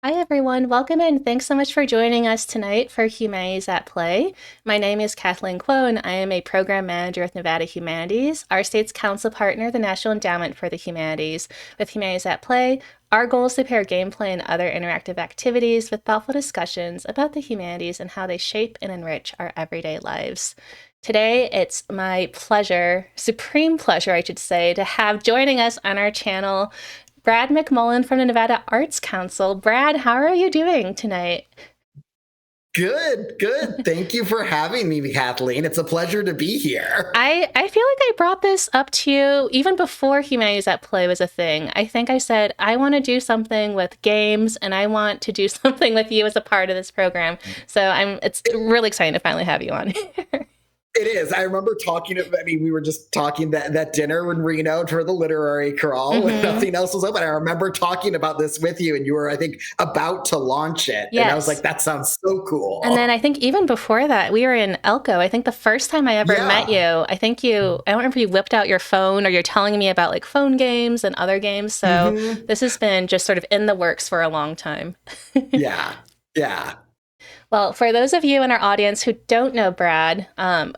Hi, everyone. Welcome and thanks so much for joining us tonight for Humanities at Play. My name is Kathleen Kuo, and I am a program manager with Nevada Humanities, our state's council partner, the National Endowment for the Humanities. With Humanities at Play, our goal is to pair gameplay and other interactive activities with thoughtful discussions about the humanities and how they shape and enrich our everyday lives. Today, it's my pleasure, supreme pleasure, I should say, to have joining us on our channel Brad McMullen from the Nevada Arts Council. Brad, how are you doing tonight? Good. Thank you for having me, Kathleen. It's a pleasure to be here. I feel like I brought this up to you even before Humanities at Play was a thing. I think I said, I want to do something with games and I want to do something with you as a part of this program. So it's really exciting to finally have you on here. It is. I remember we were just talking that dinner in Reno for the literary crawl when nothing else was open. I remember talking about this with you, and you were, I think, about to launch it. Yes. And I was like, that sounds so cool. And then I think even before that, we were in Elko. I think the first time I ever met you, I don't remember if you whipped out your phone or you're telling me about like phone games and other games. So this has been just sort of in the works for a long time. Yeah. Well, for those of you in our audience who don't know Brad,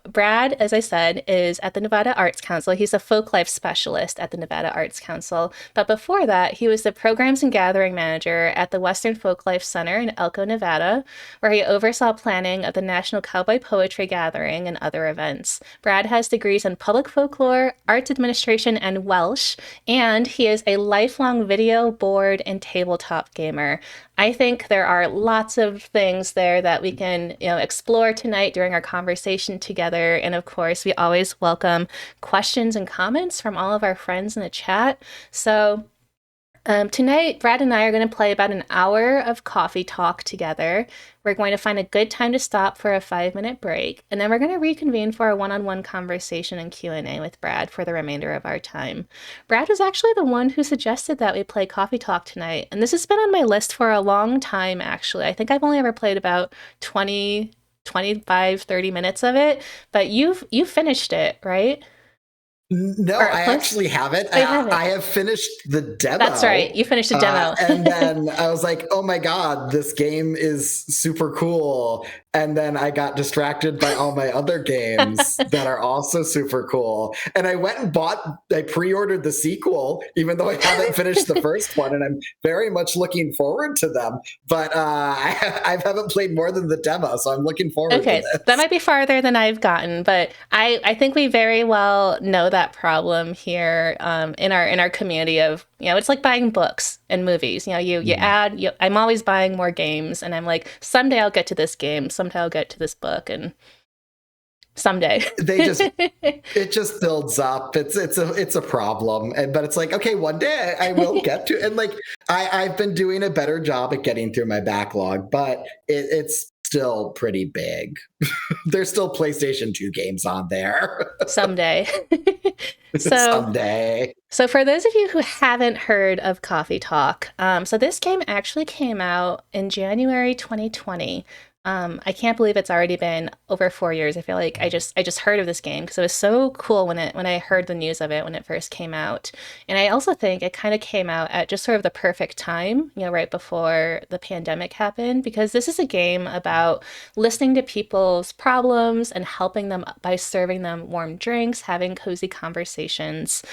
Brad, as I said, is at the Nevada Arts Council. He's a Folklife Specialist at the Nevada Arts Council. But before that, he was the Programs and Gathering Manager at the Western Folklife Center in Elko, Nevada, where he oversaw planning of the National Cowboy Poetry Gathering and other events. Brad has degrees in Public Folklore, Arts Administration, and Welsh, and he is a lifelong video, board, and tabletop gamer. I think there are lots of things there that we can, explore tonight during our conversation together. And of course, we always welcome questions and comments from all of our friends in the chat. So tonight, Brad and I are going to play about an hour of coffee talk together. We're going to find a good time to stop for a 5-minute break, and then we're going to reconvene for a one-on-one conversation and Q&A with Brad for the remainder of our time. Brad was actually the one who suggested that we play coffee talk tonight, and this has been on my list for a long time, actually. I think I've only ever played about 25, 30 minutes of it, but you've finished it, right? No, I actually haven't. I have finished the demo. That's right. You finished the demo. And then I was like, oh my God, this game is super cool. And then I got distracted by all my other games that are also super cool. And I went and I pre-ordered the sequel, even though I haven't finished the first one. And I'm very much looking forward to them. But I haven't played more than the demo, so I'm looking forward to this. That might be farther than I've gotten, but I think we very well know that problem here in our community of, it's like buying books and movies. I'm always buying more games, and I'm like, someday I'll get to this game, someday I'll get to this book, and someday it just builds up. It's a problem, but it's like, okay, one day I will get to, and like I've been doing a better job at getting through my backlog, but it's still pretty big. There's still PlayStation 2 games on there. Someday. Someday. So for those of you who haven't heard of Coffee Talk, so this game actually came out in January 2020. I can't believe it's already been over 4 years. I feel like I just heard of this game because it was so cool when I heard the news of it when it first came out. And I also think it kind of came out at just sort of the perfect time, right before the pandemic happened, because this is a game about listening to people's problems and helping them by serving them warm drinks, having cozy conversations.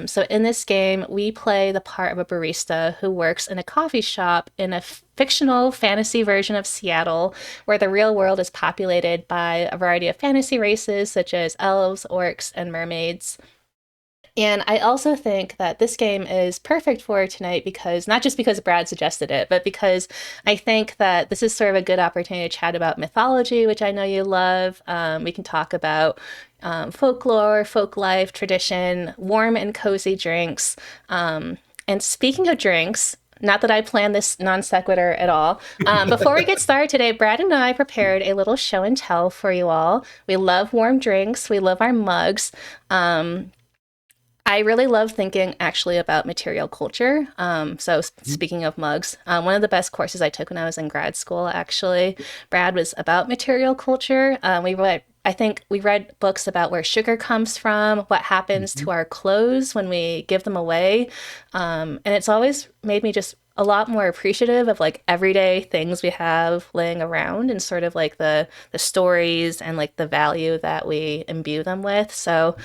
So in this game, we play the part of a barista who works in a coffee shop in a fictional fantasy version of Seattle, where the real world is populated by a variety of fantasy races such as elves, orcs, and mermaids. And I also think that this game is perfect for tonight because, not just because Brad suggested it, but because I think that this is sort of a good opportunity to chat about mythology, which I know you love. We can talk about folklore, folk life, tradition, warm and cozy drinks. And speaking of drinks, not that I planned this non sequitur at all. Before we get started today, Brad and I prepared a little show and tell for you all. We love warm drinks. We love our mugs. I really love thinking actually about material culture. So speaking of mugs, one of the best courses I took when I was in grad school, actually, Brad, was about material culture. I think we read books about where sugar comes from, what happens to our clothes when we give them away. And it's always made me just a lot more appreciative of like everyday things we have laying around and sort of like the stories and like the value that we imbue them with. So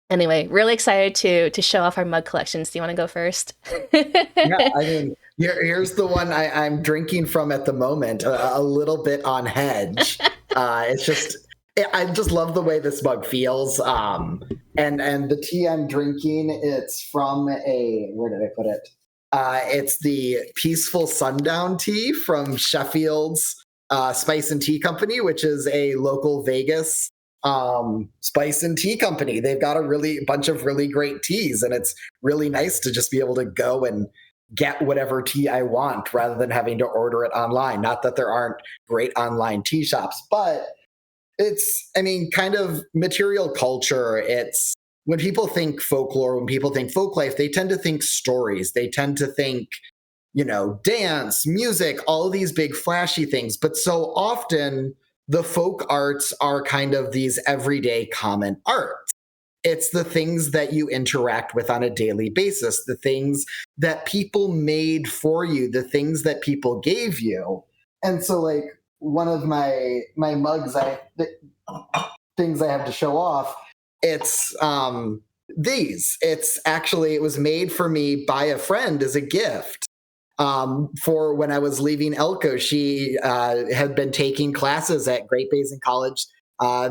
anyway, really excited to show off our mug collections. Do you want to go first? Yeah, I mean, here's the one I'm drinking from at the moment, a little bit on hedge. It's just, I just love the way this mug feels. And the tea I'm drinking, it's from where did I put it? It's the Peaceful Sundown tea from Sheffield's Spice and Tea Company, which is a local Vegas spice and tea company. They've got a bunch of really great teas, and it's really nice to just be able to go and get whatever tea I want rather than having to order it online. Not that there aren't great online tea shops, but it's, I mean, kind of material culture. It's when people think folklore, when people think folk life, they tend to think stories. They tend to think, dance, music, all of these big flashy things. But so often the folk arts are kind of these everyday common arts. It's the things that you interact with on a daily basis, the things that people made for you, the things that people gave you. And so like one of my mugs, things I have to show off, it's it was made for me by a friend as a gift. For when I was leaving Elko, she had been taking classes at Great Basin College.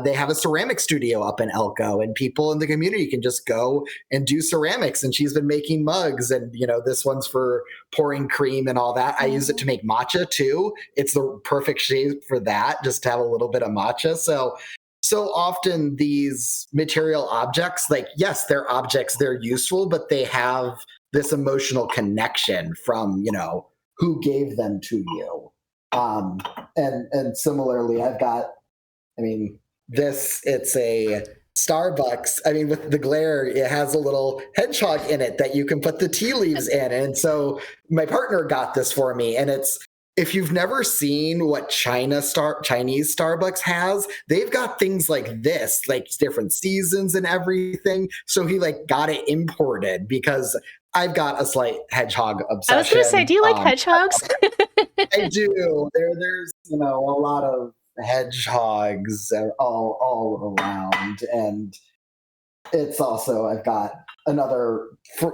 They have a ceramic studio up in Elko, and people in the community can just go and do ceramics. And she's been making mugs, and this one's for pouring cream and all that. I use it to make matcha too. It's the perfect shape for that, just to have a little bit of matcha. So often these material objects, like, yes, they're objects, they're useful, but they have this emotional connection from, who gave them to you. And similarly, it's a Starbucks. I mean, with the glare, it has a little hedgehog in it that you can put the tea leaves in. And so my partner got this for me, and if you've never seen what Chinese Starbucks has, they've got things like this, like different seasons and everything. So he got it imported because I've got a slight hedgehog obsession. I was going to say, do you like hedgehogs? I do. There's a lot of hedgehogs all around, and it's also, I've got another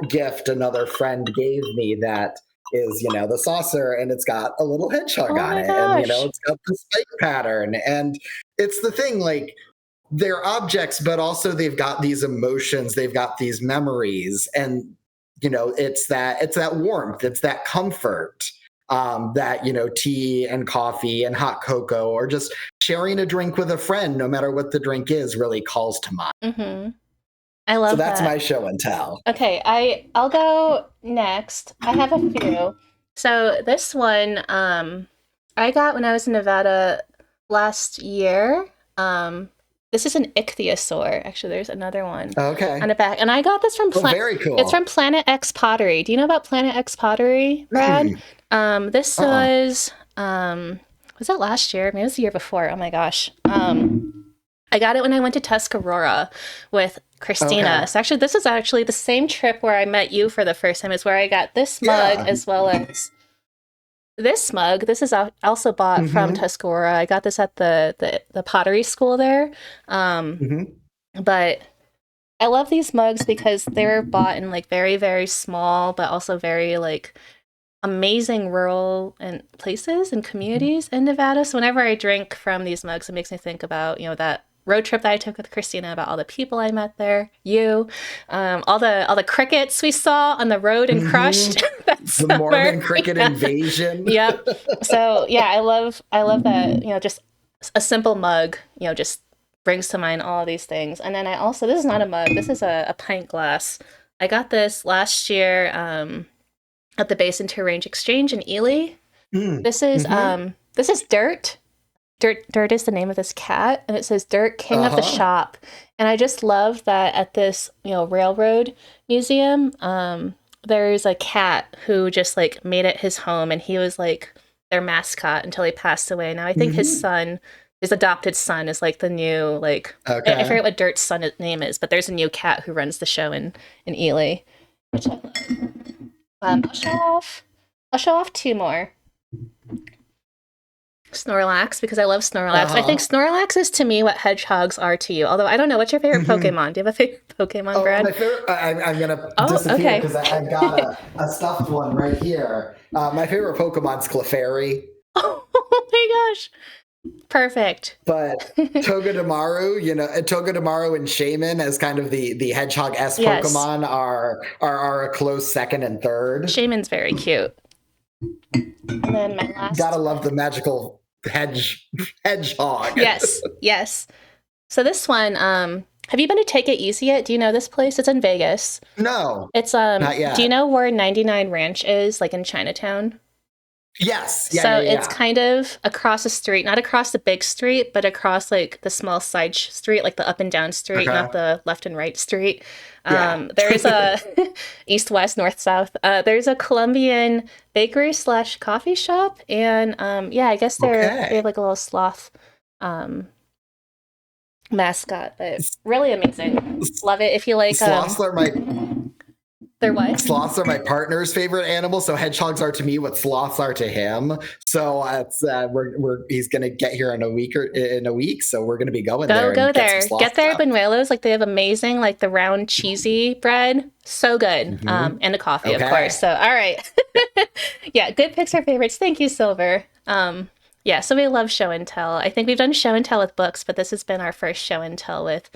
gift another friend gave me that is the saucer, and it's got a little hedgehog on it, gosh. and it's got the spike pattern, and it's the thing, like, they're objects, but also they've got these emotions, they've got these memories, and it's that warmth, it's that comfort that tea and coffee and hot cocoa, or just sharing a drink with a friend, no matter what the drink is, really calls to mind. Mm-hmm. I love that. So that's my show and tell. Okay, I'll go next. I have a few. So this one I got when I was in Nevada last year. This is an ichthyosaur. Actually, there's another one on the back. And I got this from very cool. It's from Planet X Pottery. Do you know about Planet X Pottery, Brad? This was it last year? Maybe it was the year before. Oh my gosh. I got it when I went to Tuscarora with Christina. Okay. So actually, this is actually the same trip where I met you for the first time. Is where I got this mug as well as this mug. This is also bought from Tuscarora. I got this at the pottery school there. But I love these mugs because they were bought in very, very small, but also very amazing rural and places and communities in Nevada. So whenever I drink from these mugs, it makes me think about that road trip that I took with Christina, about all the people I met there, all the crickets we saw on the road and crushed. The Mormon cricket invasion. Yep. So yeah, I love that, just a simple mug, just brings to mind all of these things. And then this is not a mug, this is a pint glass. I got this last year at the Basin Tour Range Exchange in Ely. This is Dirt. Dirt is the name of this cat, and it says Dirt, King of the Shop. And I just love that at this, railroad museum, there's a cat who just made it his home, and he was their mascot until he passed away. Now I think his adopted son is the new I forget what Dirt's son's name is, but there's a new cat who runs the show in Ely, which I love. I'll show off two more. Snorlax, because I love Snorlax. I think Snorlax is to me what hedgehogs are to you. Although I don't know, what's your favorite Pokemon? Do you have a favorite Pokemon, Brad? My favorite, I'm gonna disappear because I've got a stuffed one right here. My favorite Pokemon's Clefairy. Oh my gosh. Perfect. But Togedemaru, Togedemaru and Shaman as kind of the hedgehog-esque Pokemon are a close second and third. Shaman's very cute. And then my last... Gotta love the magical hedgehog. Yes. So this one, have you been to Take It Easy yet? Do you know this place? It's in Vegas. No. It's not yet. Do you know where 99 Ranch is, like in Chinatown? Yes. It's kind of across the street, not across the big street, but across like the small side street, like the up and down street, not the left and right street. There's a east, west, north, south. There's a Colombian bakery / coffee shop. And I guess they have like a little sloth mascot, but really amazing. Love it. If you like sloths are my... They're what? Sloths are my partner's favorite animal, so hedgehogs are to me what sloths are to him. So he's gonna get here in a week, so we're gonna be going there. Go there. Get their buñuelos. Like they have amazing, like the round cheesy bread, so good. And a coffee, of course. So all right, good picks are favorites. Thank you, Silver. So we love show and tell. I think we've done show and tell with books, but this has been our first show and tell with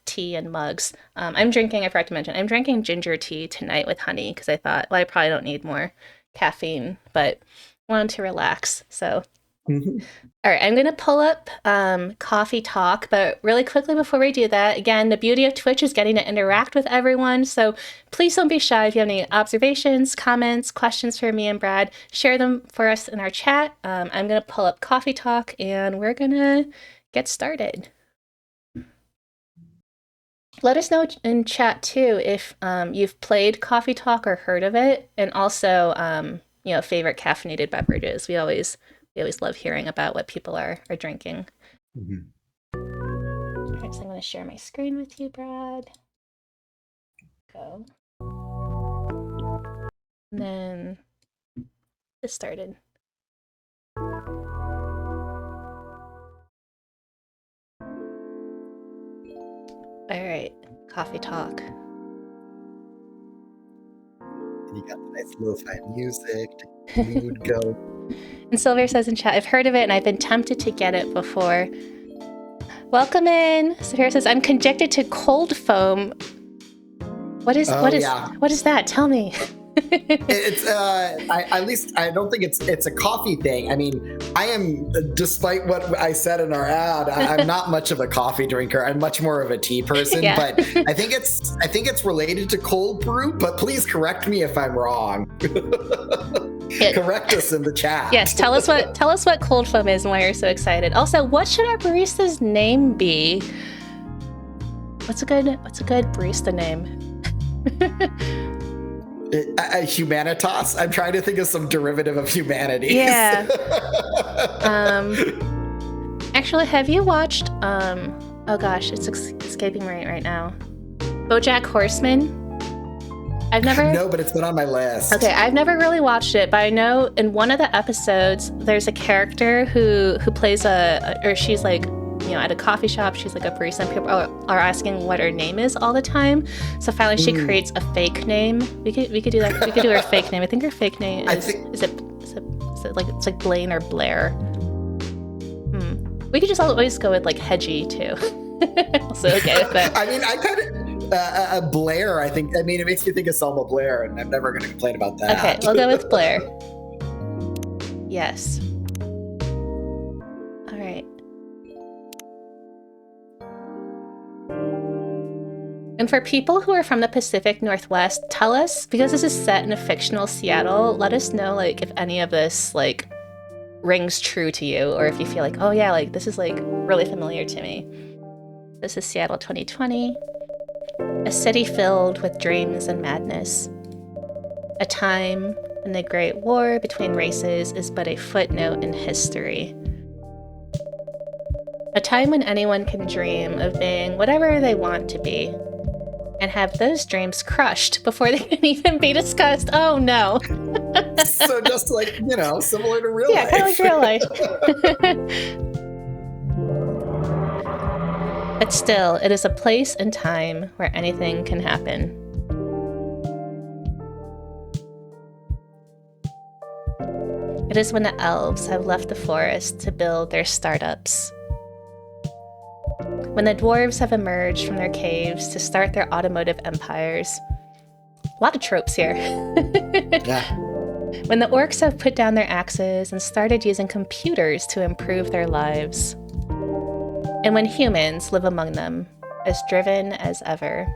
tea and mugs. I forgot to mention, I'm drinking ginger tea tonight with honey because I thought, well, I probably don't need more caffeine, but wanted to relax. So, All right, I'm going to pull up Coffee Talk, but really quickly before we do that, again, the beauty of Twitch is getting to interact with everyone. So please don't be shy. If you have any observations, comments, questions for me and Brad, share them for us in our chat. I'm going to pull up Coffee Talk and we're going to get started. Let us know in chat too if you've played Coffee Talk or heard of it, and also favorite caffeinated beverages. We always love hearing about what people are drinking. All right, so I'm going to share my screen with you, Brad. Go. And then get started. All right, Coffee Talk. You got the nice lo-fi music to mood go. And Silver says in chat, I've heard of it and I've been tempted to get it before. Welcome in. Sophia says, I'm conjected to cold foam. What is that? Tell me. It's at least I don't think it's a coffee thing. I mean, I am, despite what I said in our ad, I'm not much of a coffee drinker. I'm much more of a tea person. But I think it's related to cold brew. But please correct me if I'm wrong. Correct us in the chat. Yes, tell us what cold foam is and why you're so excited. Also, what should our barista's name be? What's a good barista name? Humanitas. I'm trying to think of some derivative of Humanities. Yeah. Actually, have you watched? Oh gosh, it's escaping me right now. BoJack Horseman. I've never. No, but it's been on my list. Okay, I've never really watched it, but I know in one of the episodes there's a character who plays or she's like, at a coffee shop, she's like a barista, and people are asking what her name is all the time. So finally, she creates a fake name. We could do that. We could do her fake name. I think her fake name is it like it's like Blaine or Blair. We could just always go with like Hedgie too. Also okay with that. I mean, I kind of Blair. I mean, it makes me think of Selma Blair, and I'm never going to complain about that. Okay, we'll go with Blair. Yes. All right. And for people who are from the Pacific Northwest, tell us, because this is set in a fictional Seattle, let us know like if any of this like rings true to you, or if you feel like, oh yeah, like this is like really familiar to me. This is Seattle 2020, a city filled with dreams and madness. A time when the Great War between races is but a footnote in history. A time when anyone can dream of being whatever they want to be. and have those dreams crushed before they can even be discussed. Oh no. So just like, similar to real life. Yeah, kind of like real life. But still, it is a place and time where anything can happen. It is when the elves have left the forest to build their startups. When the dwarves have emerged from their caves to start their automotive empires. A lot of tropes here. Yeah. When the orcs have put down their axes and started using computers to improve their lives. And when humans live among them, as driven as ever.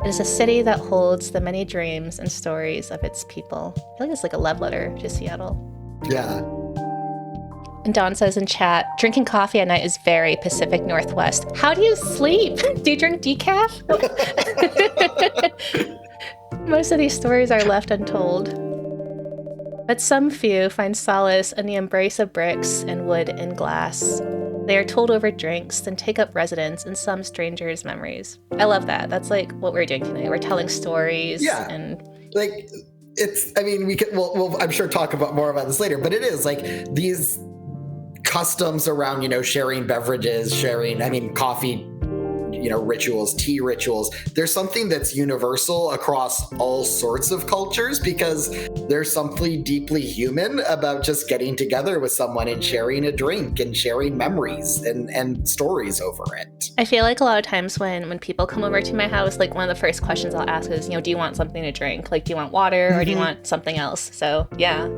It is a city that holds the many dreams and stories of its people. I feel like it's like a love letter to Seattle. Yeah. And Dawn says in chat, drinking coffee at night is very Pacific Northwest. How do you sleep? Do you drink decaf? Most of these stories are left untold. But some few find solace in the embrace of bricks and wood and glass. They are told over drinks, then take up residence in some stranger's memories. I love that. That's like what we're doing tonight. We're telling stories. Yeah. And like, we could, we'll I'm sure talk about more about this later, but it is like these customs around, sharing beverages, coffee, rituals, tea rituals. There's something that's universal across all sorts of cultures because there's something deeply human about just getting together with someone and sharing a drink and sharing memories and stories over it. I feel like a lot of times when people come over to my house, like one of the first questions I'll ask is, do you want something to drink? Like, do you want water or do you want something else? So, yeah.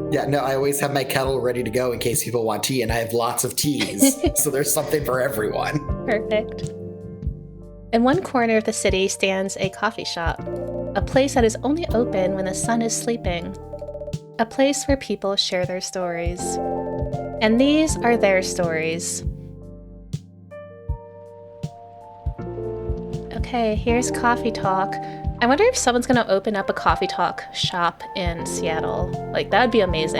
Yeah, no, I always have my kettle ready to go in case people want tea, and I have lots of teas, so there's something for everyone. Perfect. In one corner of the city stands a coffee shop, a place that is only open when the sun is sleeping, a place where people share their stories. And these are their stories. Okay, here's Coffee Talk. I wonder if someone's going to open up a coffee talk shop in Seattle. Like, that would be amazing.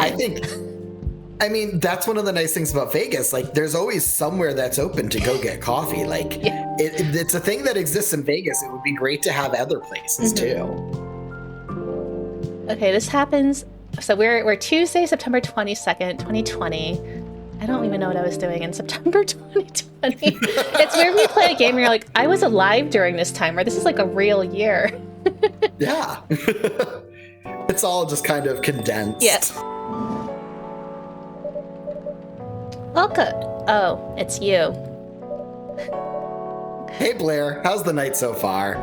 That's one of the nice things about Vegas. Like, there's always somewhere that's open to go get coffee. Like, yeah. It's a thing that exists in Vegas. It would be great to have other places, too. Okay, this happens. So we're Tuesday, September 22nd, 2020. I don't even know what I was doing in September 2020. It's where we play a game and you're like, I was alive during this time, or this is like a real year. Yeah. It's all just kind of condensed. Yes. Elko. Oh, it's you. Hey, Blair. How's the night so far?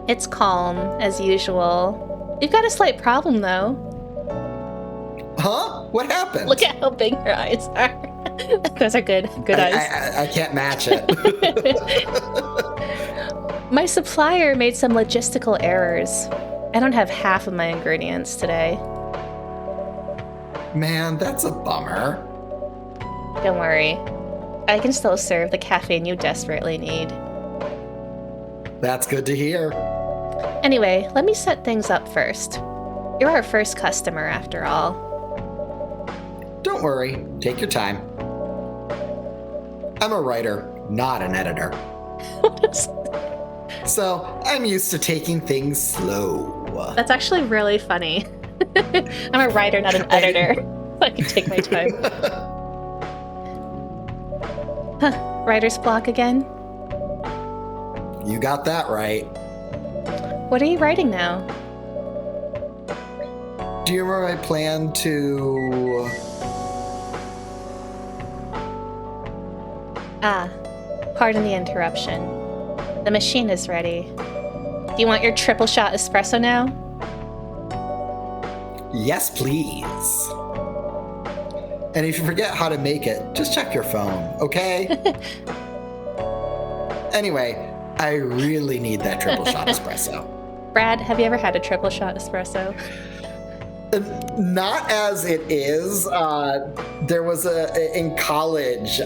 It's calm, as usual. You've got a slight problem, though. Huh? What happened? Look at how big your eyes are. Those are good eyes. I can't match it. My supplier made some logistical errors. I don't have half of my ingredients today. Man, that's a bummer. Don't worry. I can still serve the caffeine you desperately need. That's good to hear. Anyway, let me set things up first. You're our first customer, after all. Don't worry. Take your time. I'm a writer, not an editor. So I'm used to taking things slow. That's actually really funny. I'm a writer, not an editor. So I can take my time. Huh, writer's block again? You got that right. What are you writing now? Do you remember my plan to... Ah, pardon the interruption. The machine is ready. Do you want your triple shot espresso now? Yes, please. And if you forget how to make it, just check your phone, okay? Anyway, I really need that triple shot espresso. Brad, have you ever had a triple shot espresso? Not as it is. There was in college,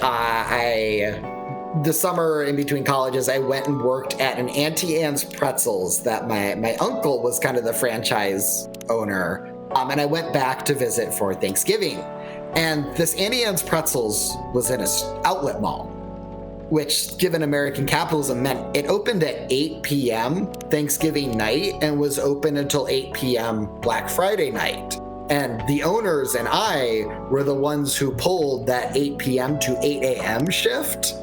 the summer in between colleges, I went and worked at an Auntie Anne's Pretzels that my uncle was kind of the franchise owner. And I went back to visit for Thanksgiving. And this Auntie Anne's Pretzels was in an outlet mall. which, given American capitalism, meant it opened at 8 p.m. Thanksgiving night and was open until 8 p.m. Black Friday night. And the owners and I were the ones who pulled that 8 p.m. to 8 a.m. shift.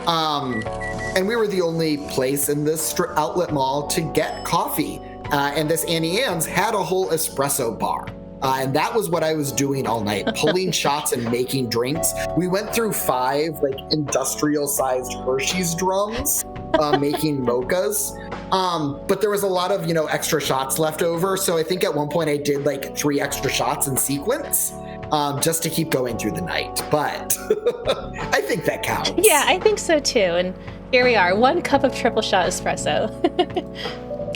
And we were the only place in this outlet mall to get coffee. And this Annie Ann's had a whole espresso bar. And that was what I was doing all night, pulling shots and making drinks. We went through 5 industrial-sized Hershey's drums, making mochas. But there was a lot of, extra shots left over. So I think at one point I did 3 extra shots in sequence, just to keep going through the night. But I think that counts. Yeah, I think so too. And here we are, 1 cup of triple shot espresso.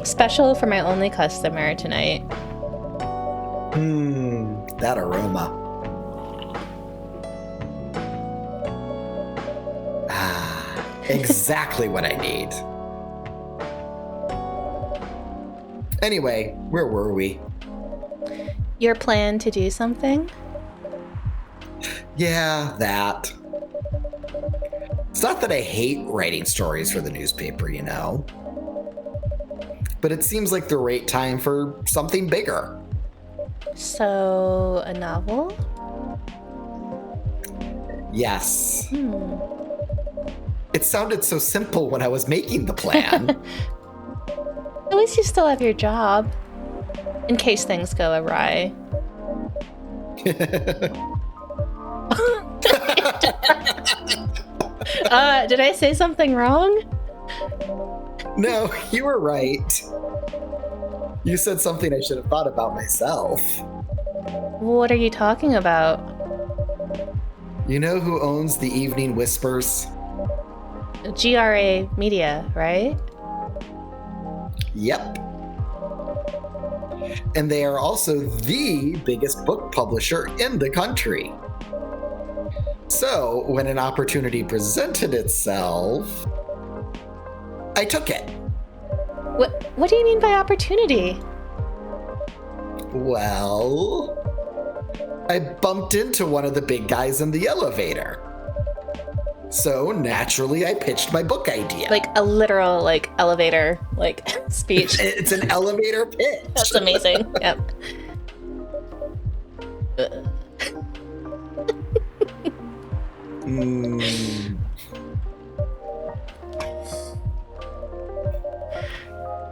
Special for my only customer tonight. That aroma. Exactly what I need. Anyway, where were we? Your plan to do something? Yeah, that. It's not that I hate writing stories for the newspaper, but it seems like the right time for something bigger. So, a novel? Yes. It sounded so simple when I was making the plan. At least you still have your job, in case things go awry. Did I say something wrong? No, you were right. You said something I should have thought about myself. What are you talking about? You know who owns the Evening Whispers? GRA Media, right? Yep. And they are also the biggest book publisher in the country. So, when an opportunity presented itself, I took it. What do you mean by opportunity? Well, I bumped into one of the big guys in the elevator. So naturally, I pitched my book idea. Like a literal, elevator, speech. It's an elevator pitch. That's amazing. Yep.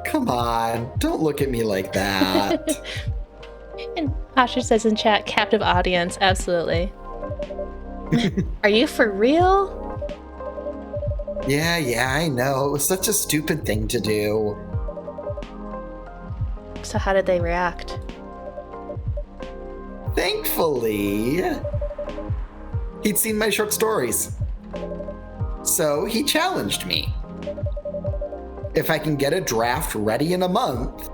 Come on, don't look at me like that. And Asha says in chat, captive audience, absolutely. Are you for real? Yeah, I know. It was such a stupid thing to do. So how did they react? Thankfully, he'd seen my short stories. So he challenged me. If I can get a draft ready in a month,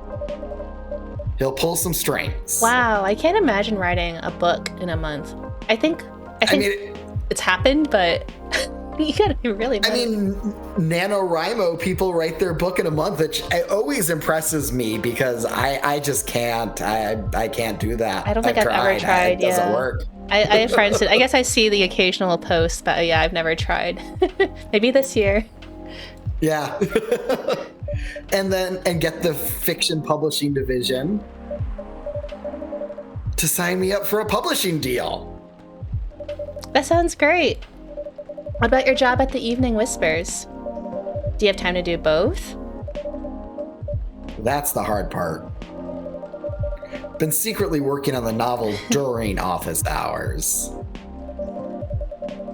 he'll pull some strings. Wow, I can't imagine writing a book in a month. I think it's happened, but you gotta be really nice. NaNoWriMo people write their book in a month, which always impresses me because I just can't. I can't do that. I don't think I've ever tried. It doesn't work. I have friends that, I guess I see the occasional post, but yeah, I've never tried. Maybe this year. Yeah. and get the fiction publishing division to sign me up for a publishing deal. That sounds great. What about your job at the Evening Whispers? Do you have time to do both? That's the hard part. Been secretly working on the novel during office hours.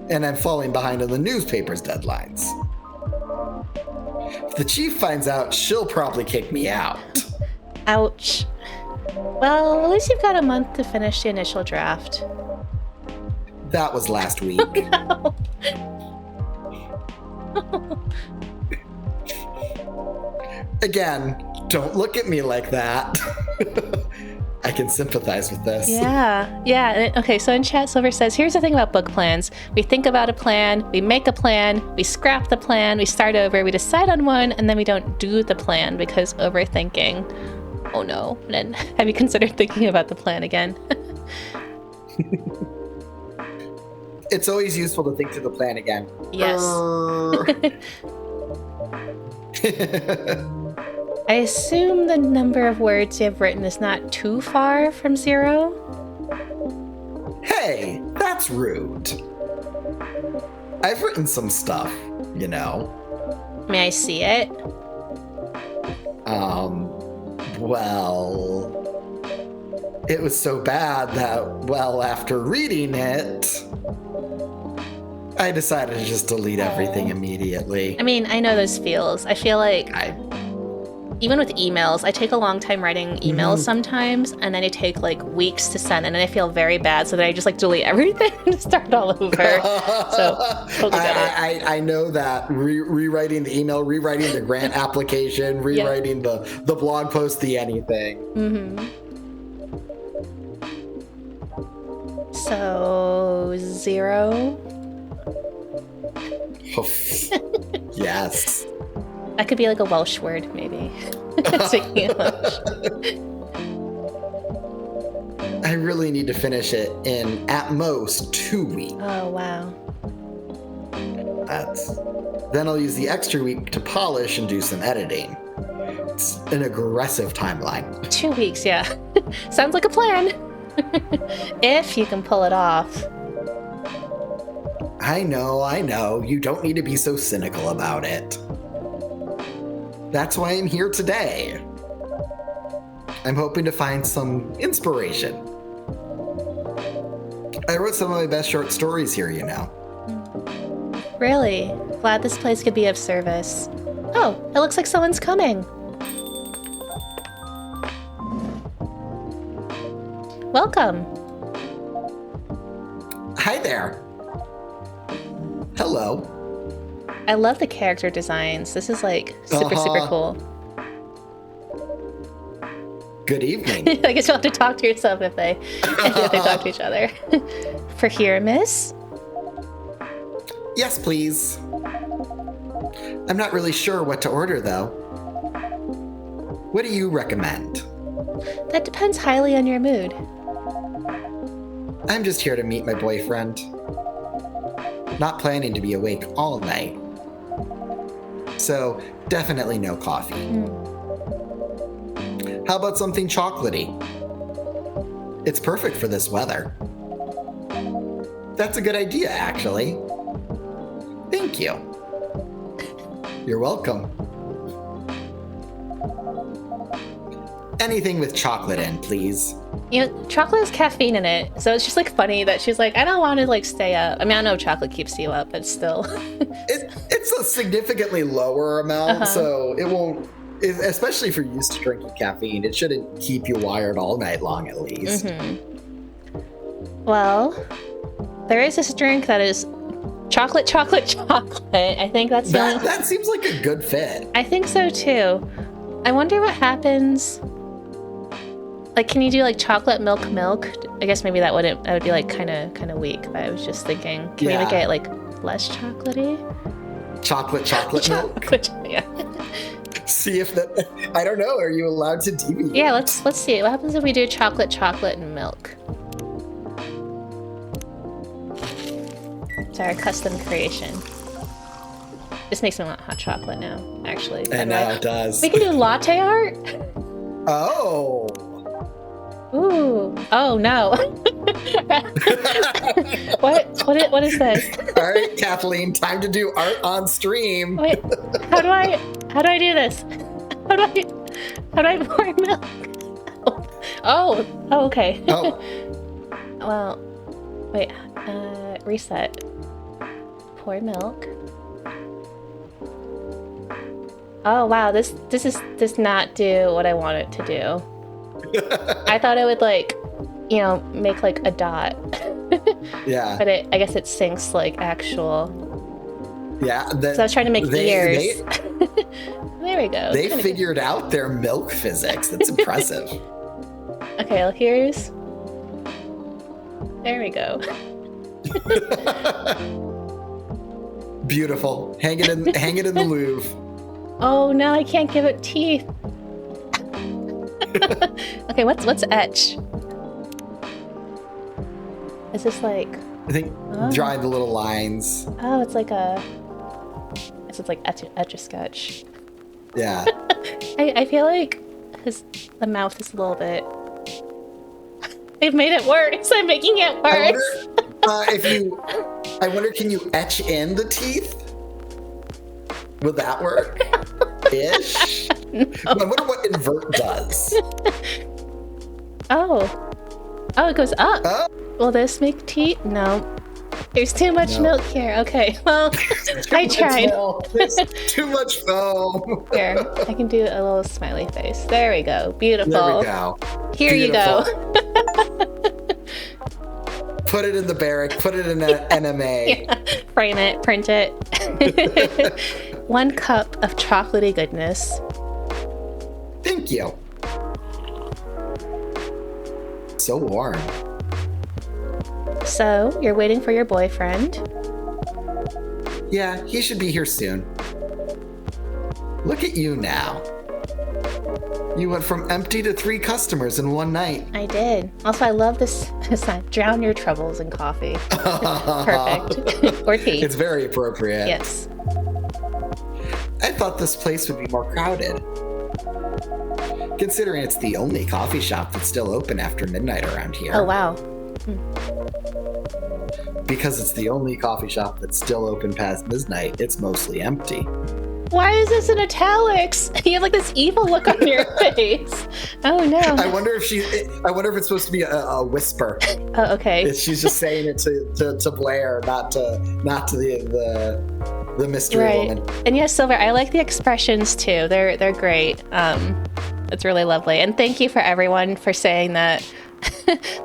And I'm falling behind on the newspaper's deadlines. If the chief finds out, she'll probably kick me out. Ouch. Well, at least you've got a month to finish the initial draft. That was last week. No. Again, don't look at me like that. I can sympathize with this. Yeah. Okay, so in chat, Silver says, here's the thing about book plans. We think about a plan, we make a plan, we scrap the plan, we start over, we decide on one, and then we don't do the plan because overthinking. Oh no. And then have you considered thinking about the plan again? it's always useful to think through the plan again. Yes. I assume the number of words you have written is not too far from 0? Hey, that's rude. I've written some stuff, you know. May I see it? Well, it was so bad that, well, after reading it, I decided to just delete everything immediately. I mean, I know those feels. I feel like even with emails, I take a long time writing emails sometimes, and then I take like weeks to send, and then I feel very bad, so then I just like delete everything and start all over. So totally get it. I know that rewriting the email, rewriting the grant application, rewriting the blog post, the anything. So 0. Yes. That could be like a Welsh word, maybe. Speaking of Welsh. I really need to finish it in, at most, 2 weeks. Oh, wow. Then I'll use the extra week to polish and do some editing. It's an aggressive timeline. 2 weeks, yeah. Sounds like a plan. If you can pull it off. I know. You don't need to be so cynical about it. That's why I'm here today. I'm hoping to find some inspiration. I wrote some of my best short stories here, you know. Really? Glad this place could be of service. Oh, it looks like someone's coming. Welcome. Hi there. Hello. I love the character designs. This is like super cool. Good evening. I guess you'll have to talk to yourself if they talk to each other. For here, miss? Yes, please. I'm not really sure what to order, though. What do you recommend? That depends highly on your mood. I'm just here to meet my boyfriend. Not planning to be awake all night. So, definitely no coffee. How about something chocolatey? It's perfect for this weather. That's a good idea, actually. Thank you. You're welcome. Anything with chocolate in, please. You know, chocolate has caffeine in it, so it's just like funny that she's like, I don't want to like stay up. I mean, I know chocolate keeps you up, but still. It's a significantly lower amount, so it won't, especially if you're used to drinking caffeine, it shouldn't keep you wired all night long at least. Well, there is this drink that is chocolate. I think that's that seems like a good fit. I think so too. I wonder what happens. Like, can you do like chocolate milk? I guess maybe that would be like kind of weak. But I was just thinking, can we make it like less chocolatey? Chocolate milk. Yeah. See if that. I don't know. Are you allowed to deviate? Yeah. Let's see. What happens if we do chocolate and milk? It's our custom creation. This makes me want hot chocolate now. Actually, I know it does. We can do latte art. Oh. Ooh. Oh no. What is this? All right, Kathleen, time to do art on stream. Wait, how do I do this? How do I pour milk? Oh, okay. Oh. Well, wait, reset. Pour milk. Oh wow, this does not do what I want it to do. I thought it would like, make like a dot. Yeah. But I guess it syncs like actual. Yeah. So I was trying to make ears. There we go. They figured out their milk physics. That's impressive. Okay, well, here's. There we go. Beautiful. Hang it in the Louvre. Oh no, I can't give it teeth. Okay, what's etch? Is this like? I think drawing the little lines. Oh, it's like Etch-a-Sketch. Yeah. I feel like the mouth is a little bit... They've made it worse. I'm making it worse. I wonder, can you etch in the teeth? Would that work? Ish? No. I wonder what invert does. Oh, it goes up. Oh. Will this make teeth? No. There's too much milk here. Okay, well, I tried. There's too much foam. Here, I can do a little smiley face. There we go. Beautiful. There we go. Here Beautiful. you go. Put it in the barrack. Put it in an NMA. Yeah. Frame it. Print it. 1 cup of chocolatey goodness. Thank you. So warm. So, you're waiting for your boyfriend? Yeah, he should be here soon. Look at you now. You went from empty to 3 customers in one night. I did. Also, I love this sign. Drown your troubles in coffee. Perfect. Or tea. It's very appropriate. Yes. I thought this place would be more crowded. Considering it's the only coffee shop that's still open after midnight around here. Oh, wow. Because it's the only coffee shop that's still open past midnight, it's mostly empty. Why is this in italics? You have like this evil look on your face. Oh no. I wonder if it's supposed to be a whisper. Oh, okay. She's just saying it to Blair, not to the mystery woman. And yes, Silver, I like the expressions too. They're great. It's really lovely. And thank you for everyone for saying that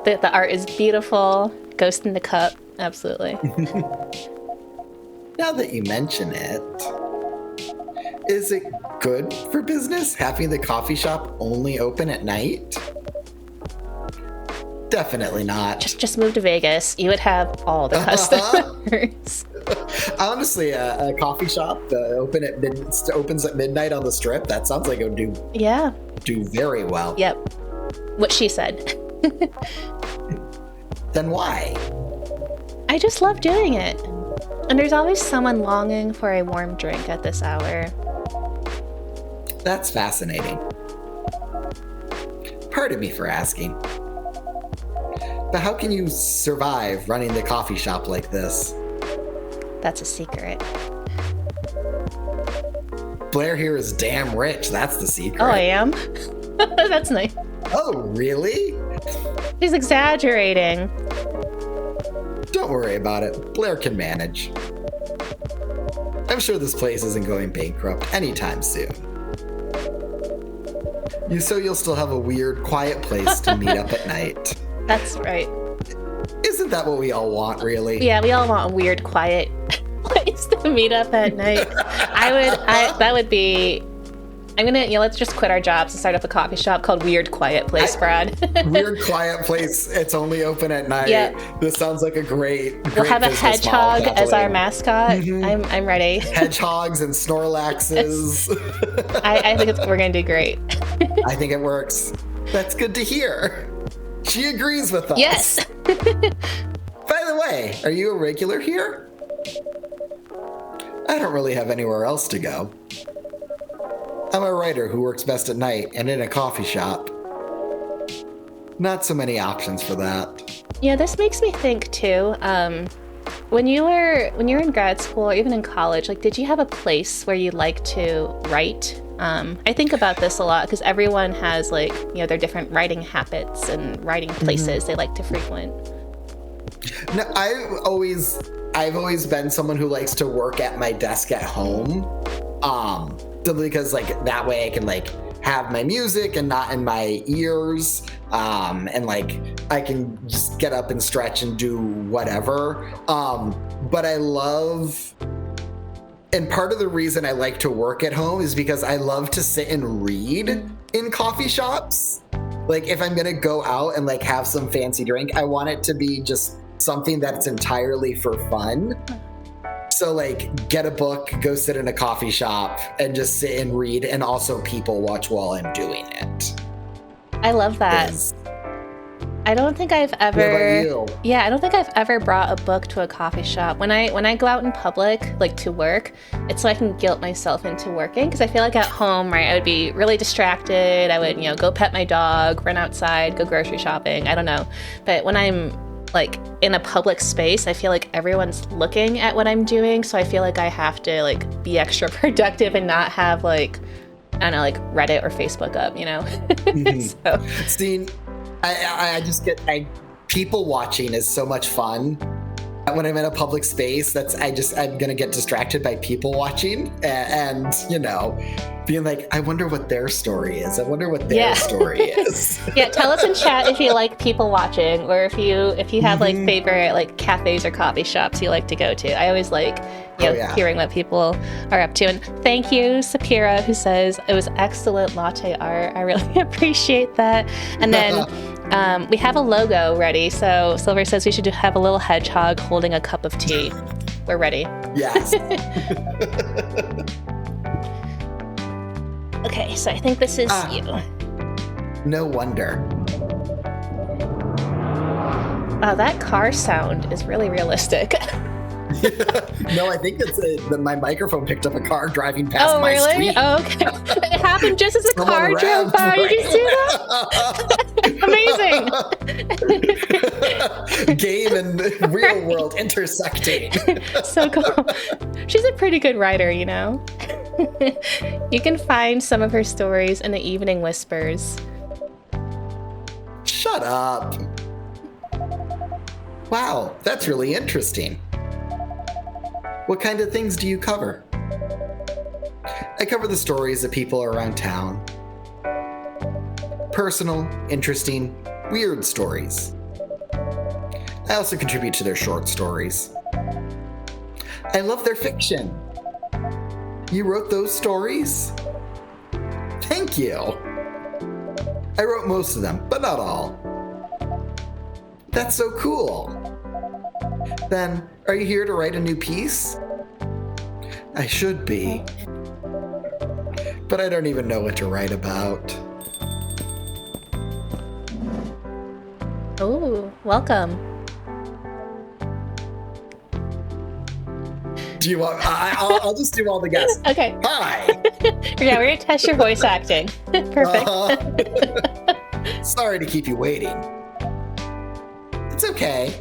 that the art is beautiful. Ghost in the cup. Absolutely. Now that you mention it, is it good for business having the coffee shop only open at night? Definitely not. Just move to Vegas. You would have all the customers. Honestly, a coffee shop opens at midnight on the Strip. That sounds like it would do very well. Yep. What she said. Then why? I just love doing it. And there's always someone longing for a warm drink at this hour. That's fascinating. Pardon me for asking. But how can you survive running the coffee shop like this? That's a secret. Blair here is damn rich. That's the secret. Oh, I am? That's nice. Oh, really? She's exaggerating. Don't worry about it. Blair can manage. I'm sure this place isn't going bankrupt anytime soon. You'll still have a weird, quiet place to meet up at night. That's right. Isn't that what we all want, really? Yeah, we all want a weird, quiet place to meet up at night. That would be... let's just quit our jobs and start up a coffee shop called Weird Quiet Place, Brad. Weird Quiet Place. It's only open at night. Yep. This sounds like a great We'll have a hedgehog as our mascot. Mm-hmm. I'm ready. Hedgehogs and Snorlaxes. I think we're going to do great. I think it works. That's good to hear. She agrees with us. Yes. By the way, are you a regular here? I don't really have anywhere else to go. I'm a writer who works best at night and in a coffee shop. Not so many options for that. Yeah, this makes me think too. When you were in grad school or even in college, did you have a place where you like to write? I think about this a lot because everyone has their different writing habits and writing places they like to frequent. No, I've always been someone who likes to work at my desk at home. Simply because that way I can have my music and not in my ears. And I can just get up and stretch and do whatever. But I love, and part of the reason I like to work at home is because I love to sit and read in coffee shops. If I'm gonna go out and have some fancy drink, I want it to be just something that's entirely for fun. So get a book, go sit in a coffee shop and just sit and read, and also people watch while I'm doing it. I love that. I don't think I've What about ever. you? Yeah, I don't think I've ever brought a book to a coffee shop. When I go out in public, like to work, it's so I can guilt myself into working because I feel like at home, right, I would be really distracted. I would, go pet my dog, run outside, go grocery shopping. I don't know. But when I'm like in a public space, I feel like everyone's looking at what I'm doing, so I feel like I have to like be extra productive and not have like, I don't know, like Reddit or Facebook up, So See, I just get people watching is so much fun. When I'm in a public space, I'm gonna get distracted by people watching and being like, I wonder what their story is. I wonder what their story is. Yeah, tell us in chat if you like people watching, or if you have like favorite like cafes or coffee shops you like to go to. I always like hearing what people are up to. And thank you, Sapira, who says it was excellent latte art. I really appreciate that. And then we have a logo ready. So Silver says we should have a little hedgehog holding a cup of tea. We're ready. Yes. Okay, so I think this is you. No wonder. Wow, that car sound is really realistic. No, I think it's my microphone picked up a car driving past my street. Oh, okay. It happened just as a car drove by. Did you see that? Amazing. Game and real world intersecting. So cool. She's a pretty good writer, You can find some of her stories in the Evening Whispers. Shut up. Wow, that's really interesting. What kind of things do you cover? I cover the stories of people around town. Personal, interesting, weird stories. I also contribute to their short stories. I love their fiction. You wrote those stories? Thank you. I wrote most of them, but not all. That's so cool. Then, are you here to write a new piece? I should be. But I don't even know what to write about. Oh, welcome. Do you want? I'll just do all the guesses. Okay. Hi. Yeah, we're gonna test your voice acting. Perfect. Sorry to keep you waiting. It's okay.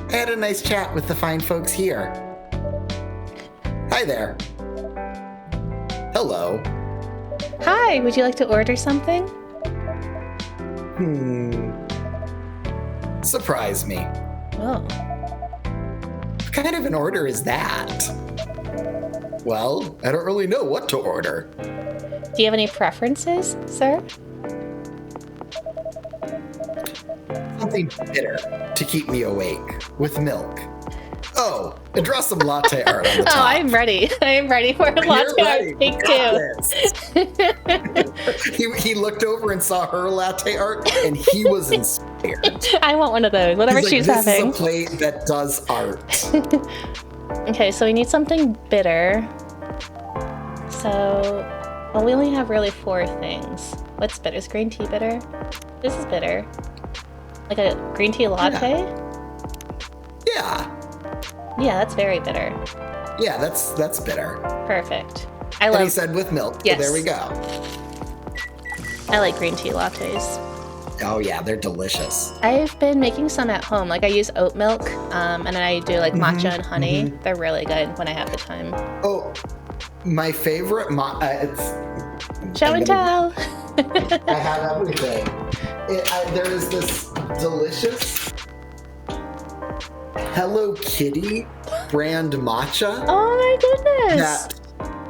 I had a nice chat with the fine folks here. Hi there. Hello. Hi, would you like to order something? Surprise me. Oh. What kind of an order is that? Well, I don't really know what to order. Do you have any preferences, sir? Something bitter to keep me awake, with milk. Oh, and draw some latte art on the top. Oh, I'm ready. I am ready for a latte art. Take two. He looked over and saw her latte art, and he was inspired. I want one of those, whatever she's this having. This is a plate that does art. Okay, so we need something bitter. So, well, we only have really 4 things. What's bitter? Is green tea bitter? This is bitter. Like a green tea latte? Yeah. Yeah, that's very bitter. Yeah, that's bitter. Perfect. And he said with milk, yes. So there we go. I like green tea lattes. Oh yeah, they're delicious. I've been making some at home. Like I use oat milk, and then I do like matcha and honey. They're really good when I have the time. Oh, my favorite it's show and tell. I have everything. There is this delicious Hello Kitty brand matcha. Oh my goodness. That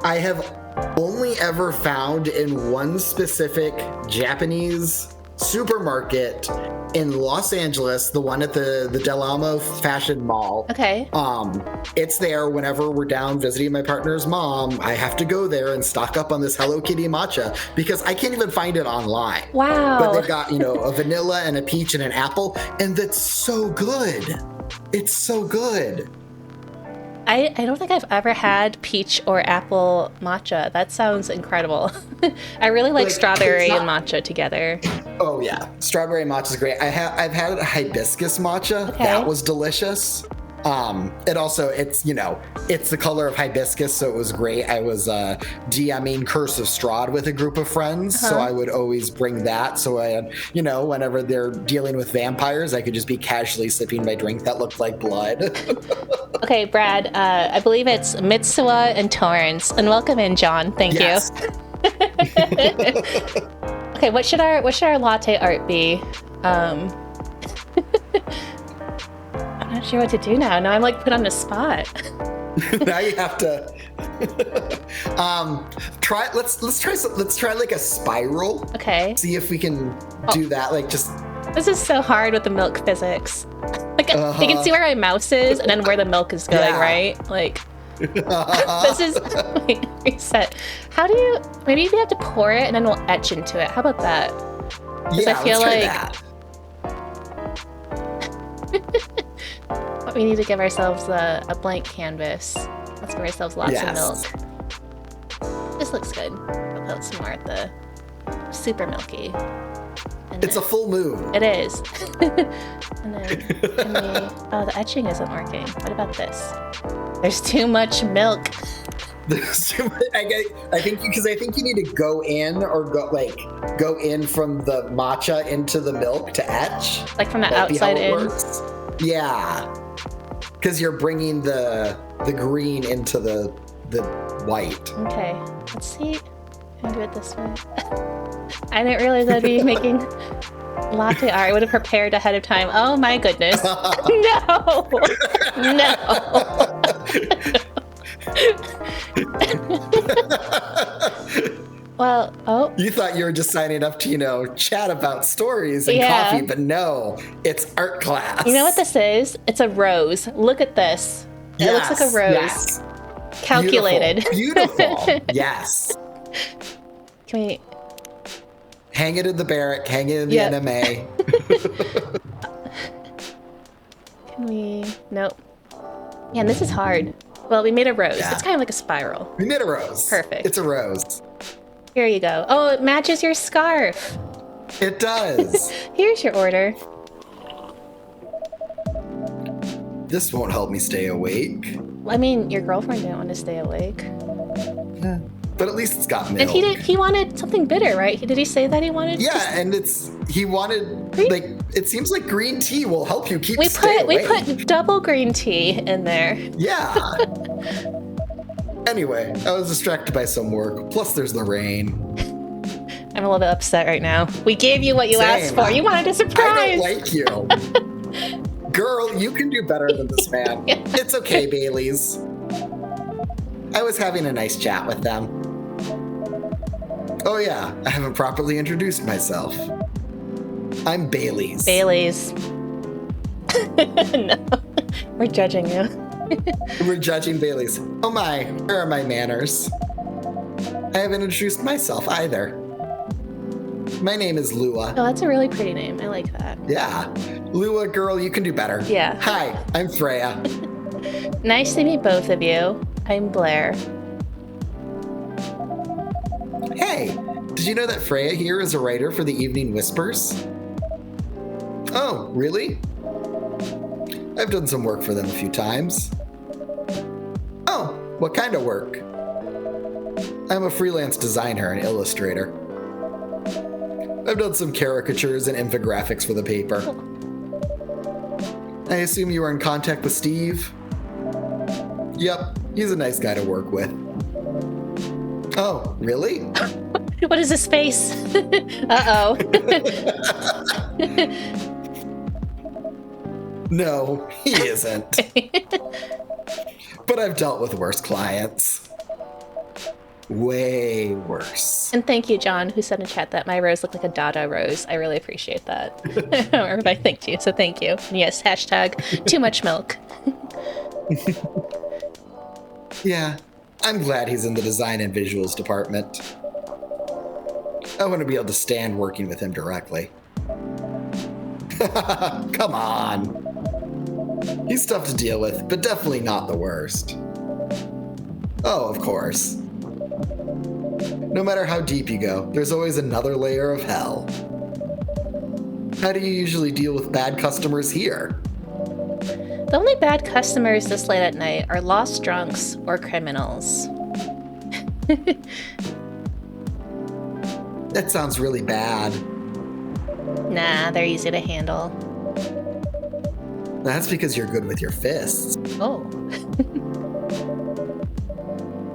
I have only ever found in one specific Japanese supermarket in Los Angeles, the one at the Del Amo Fashion Mall. Okay. It's there whenever we're down visiting my partner's mom. I have to go there and stock up on this Hello Kitty matcha because I can't even find it online. Wow. But they've got, a vanilla and a peach and an apple, and that's so good. It's so good. I don't think I've ever had peach or apple matcha. That sounds incredible. I really like strawberry and matcha together. Oh yeah, strawberry matcha is great. I've had a hibiscus matcha. Okay. That was delicious. It's the color of hibiscus, so it was great. I was DMing Curse of Strahd with a group of friends, so I would always bring that. So whenever they're dealing with vampires, I could just be casually sipping my drink that looked like blood. Okay, Brad, I believe it's Mitsuwa and Torrance, and welcome in, John. Thank you. Okay, what should our latte art be? I'm not sure what to do now. Now I'm like put on the spot. Now you have to let's try like a spiral. Okay. See if we can do that. Like just This is so hard with the milk physics. Like you can see where my mouse is and then where the milk is going, right? Like this is wait, reset. How do you maybe you have to pour it and then we'll etch into it. How about that? Because I feel let's try like that. we need to give ourselves a blank canvas. Let's give ourselves lots of milk. This looks good. I'll put some more at the super milky. And It's a full moon. It is. And then the etching isn't working. What about this? There's too much milk. There's too much, I think you need to go in from the matcha into the milk to etch. Like from the outside in? Works. Yeah. Because you're bringing the green into the white. Okay. Let's see. Can I do it this way? I didn't realize I'd be making latte art. I would have prepared ahead of time. Oh my goodness. No. Well, You thought you were just signing up to, chat about stories and coffee, but no, it's art class. You know what this is? It's a rose. Look at this. It looks like a rose. Yes. Calculated. Beautiful. Yes. Can we hang it in the barrack, hang it in the NMA. Can we? Nope. Man, this is hard. Well, we made a rose. Yeah. It's kind of like a spiral. We made a rose. Perfect. It's a rose. Here you go. Oh, it matches your scarf. It does. Here's your order. This won't help me stay awake. I mean, your girlfriend didn't want to stay awake. Yeah. But at least it's got milk. And he wanted something bitter, right? Did he say that he wanted? Yeah, and he wanted it seems like green tea will help you keep awake. We put double green tea in there. Yeah. Anyway, I was distracted by some work. Plus, there's the rain. I'm a little bit upset right now. We gave you what you asked for. You wanted a surprise. I don't like you. Girl, you can do better than this man. Yeah. It's okay, Bailey's. I was having a nice chat with them. Oh yeah, I haven't properly introduced myself. I'm Bailey's. Bailey's. No, we're judging you. We're judging Bailey's. Oh my, where are my manners? I haven't introduced myself either. My name is Lua. Oh, that's a really pretty name. I like that. Yeah. Lua, girl, you can do better. Yeah. Hi, I'm Freya. Nice to meet both of you. I'm Blair. Hey, did you know that Freya here is a writer for the Evening Whispers? Oh, really? I've done some work for them a few times. Oh, what kind of work? I'm a freelance designer and illustrator. I've done some caricatures and infographics for the paper. I assume you were in contact with Steve? Yep, he's a nice guy to work with. Oh, really? What is this face? Uh-oh. No, he isn't. But I've dealt with worse clients. Way worse. And thank you, John, who said in chat that my rose looked like a Dada rose. I really appreciate that. I don't remember if I thanked you, so thank you. And yes, hashtag too much milk. Yeah, I'm glad he's in the design and visuals department. I want to be able to stand working with him directly. Come on. He's tough to deal with, but definitely not the worst. Oh, of course. No matter how deep you go, there's always another layer of hell. How do you usually deal with bad customers here? The only bad customers this late at night are lost drunks or criminals. That sounds really bad. Nah, they're easy to handle. That's because you're good with your fists. Oh.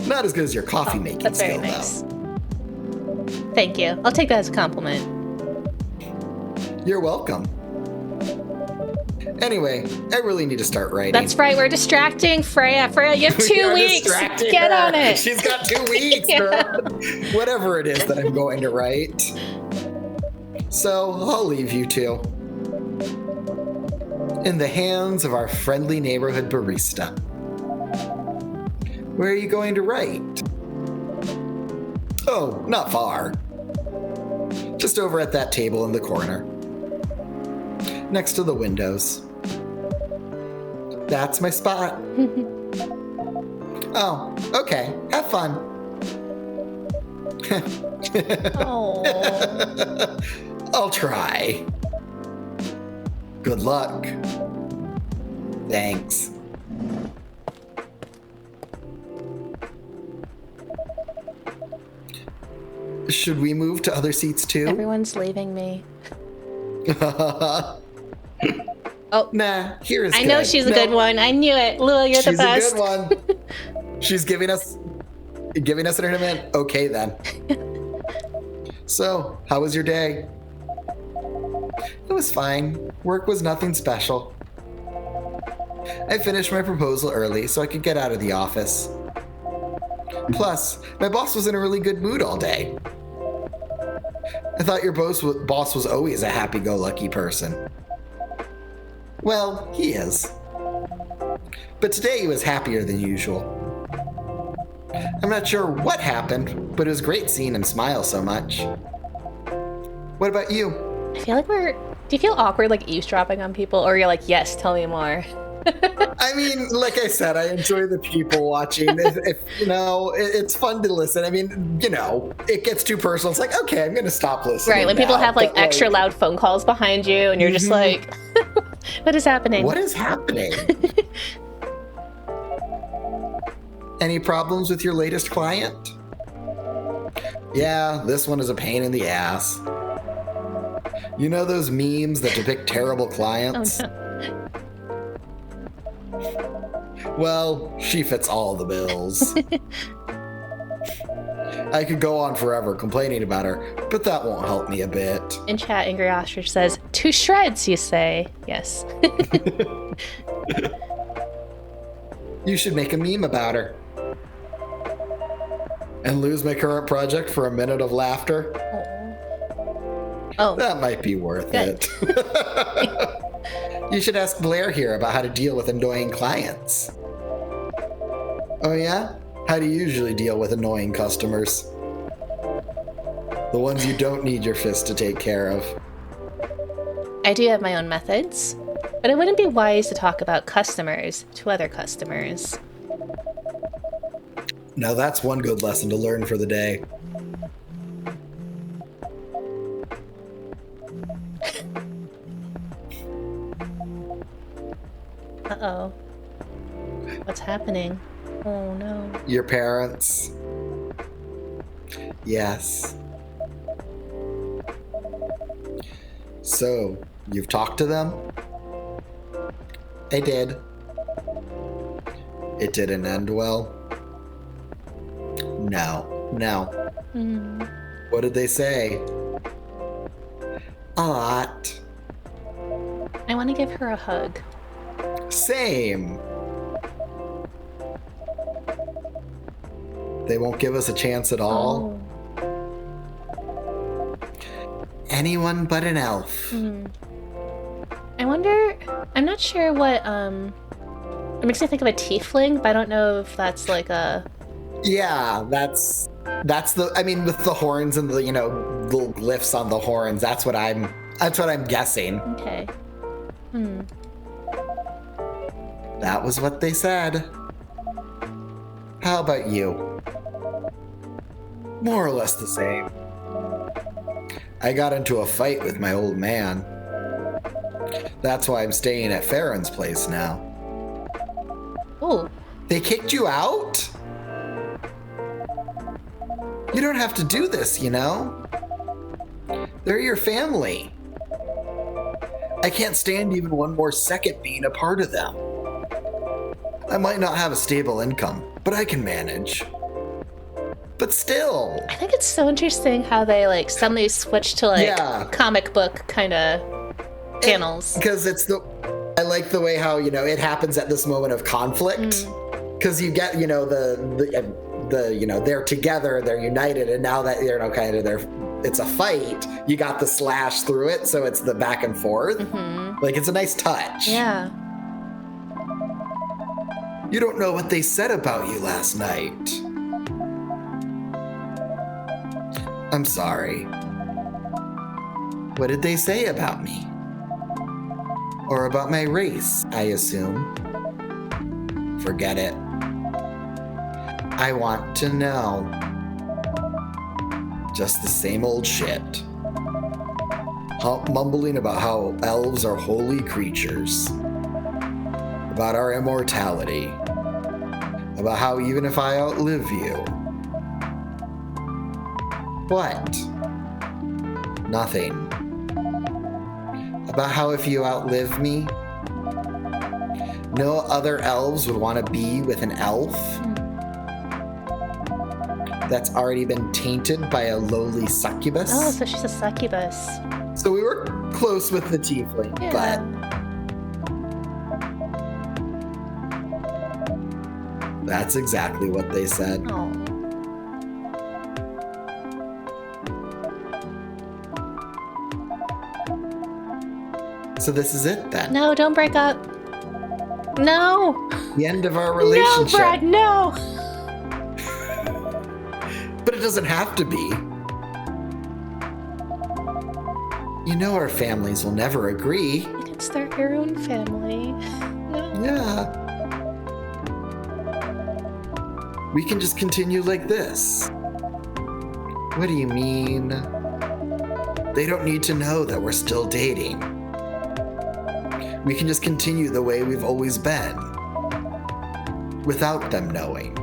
Not as good as your coffee making That's very skill, nice. though. Thank you. I'll take that as a compliment. You're welcome. Anyway, I really need to start writing. That's right, we're distracting Freya. Freya, you have 2 weeks. Get her. on it. She's got 2 weeks, girl. Whatever it is that I'm going to write. So I'll leave you two in the hands of our friendly neighborhood barista. Where are you going to write? Oh, not far. Just over at that table in the corner. Next to the windows. That's my spot. Oh, okay. Have fun. Oh. I'll try. Good luck. Thanks. Should we move to other seats too? Everyone's leaving me. Oh, nah, here is I know she's a good one. I knew it. Lua, you're the best. She's a good one. She's giving us an hint. Okay, then. So, how was your day? It was fine. Work was nothing special. I finished my proposal early so I could get out of the office. Plus, my boss was in a really good mood all day. I thought your boss was always a happy-go-lucky person. Well, he is. But today he was happier than usual. I'm not sure what happened, but it was great seeing him smile so much. What about you? I feel like do you feel awkward like eavesdropping on people, or you're like, yes, tell me more? I mean, like I said, I enjoy the people watching. If it's fun to listen. I mean, it gets too personal. It's like, okay, I'm going to stop listening. Right, when people have like extra loud phone calls behind you, and you're just like, what is happening? What is happening? Any problems with your latest client? Yeah, this one is a pain in the ass. You know those memes that depict terrible clients? Oh, no. Well, she fits all the bills. I could go on forever complaining about her, but that won't help me a bit. In chat, Angry Ostrich says, to shreds, you say. Yes. You should make a meme about her. And lose my current project for a minute of laughter? Oh. That might be worth it. You should ask Blair here about how to deal with annoying clients. Oh yeah? How do you usually deal with annoying customers? The ones you don't need your fist to take care of. I do have my own methods, but it wouldn't be wise to talk about customers to other customers. Now that's one good lesson to learn for the day. Uh-oh. What's happening? Oh, no. Your parents. Yes. So, you've talked to them? I did. It didn't end well? No. What did they say? A lot. I want to give her a hug. Same. They won't give us a chance at all? Oh. Anyone but an elf. I wonder, I'm not sure what, it makes me think of a tiefling, but I don't know if that's like a... Yeah, that's with the horns and the, little glyphs on the horns, that's what I'm guessing. Okay. That was what they said. How about you? More or less the same. I got into a fight with my old man. That's why I'm staying at Farron's place now. Oh. They kicked you out? You don't have to do this, you know? They're your family. I can't stand even one more second being a part of them. I might not have a stable income, but I can manage. But still. I think it's so interesting how they like suddenly switch to like comic book kind of panels. Because I like the way how, it happens at this moment of conflict. Because you get, they're together, they're united, and now that it's a fight, you got the slash through it, so it's the back and forth. Like, it's a nice touch. Yeah. You don't know what they said about you last night. I'm sorry. What did they say about me? Or about my race, I assume. Forget it. I want to know. Just the same old shit. Mumbling about how elves are holy creatures. About our immortality. About how even if I outlive you. What? Nothing. About how if you outlive me, no other elves would want to be with an elf that's already been tainted by a lowly succubus. Oh, so she's a succubus. So we were close with the tiefling, but that's exactly what they said. Oh. So this is it then? No, don't break up. No. The end of our relationship. No, Brad, no. But it doesn't have to be. You know our families will never agree. It's their own family. No. Yeah. We can just continue like this. What do you mean? They don't need to know that we're still dating. We can just continue the way we've always been. Without them knowing.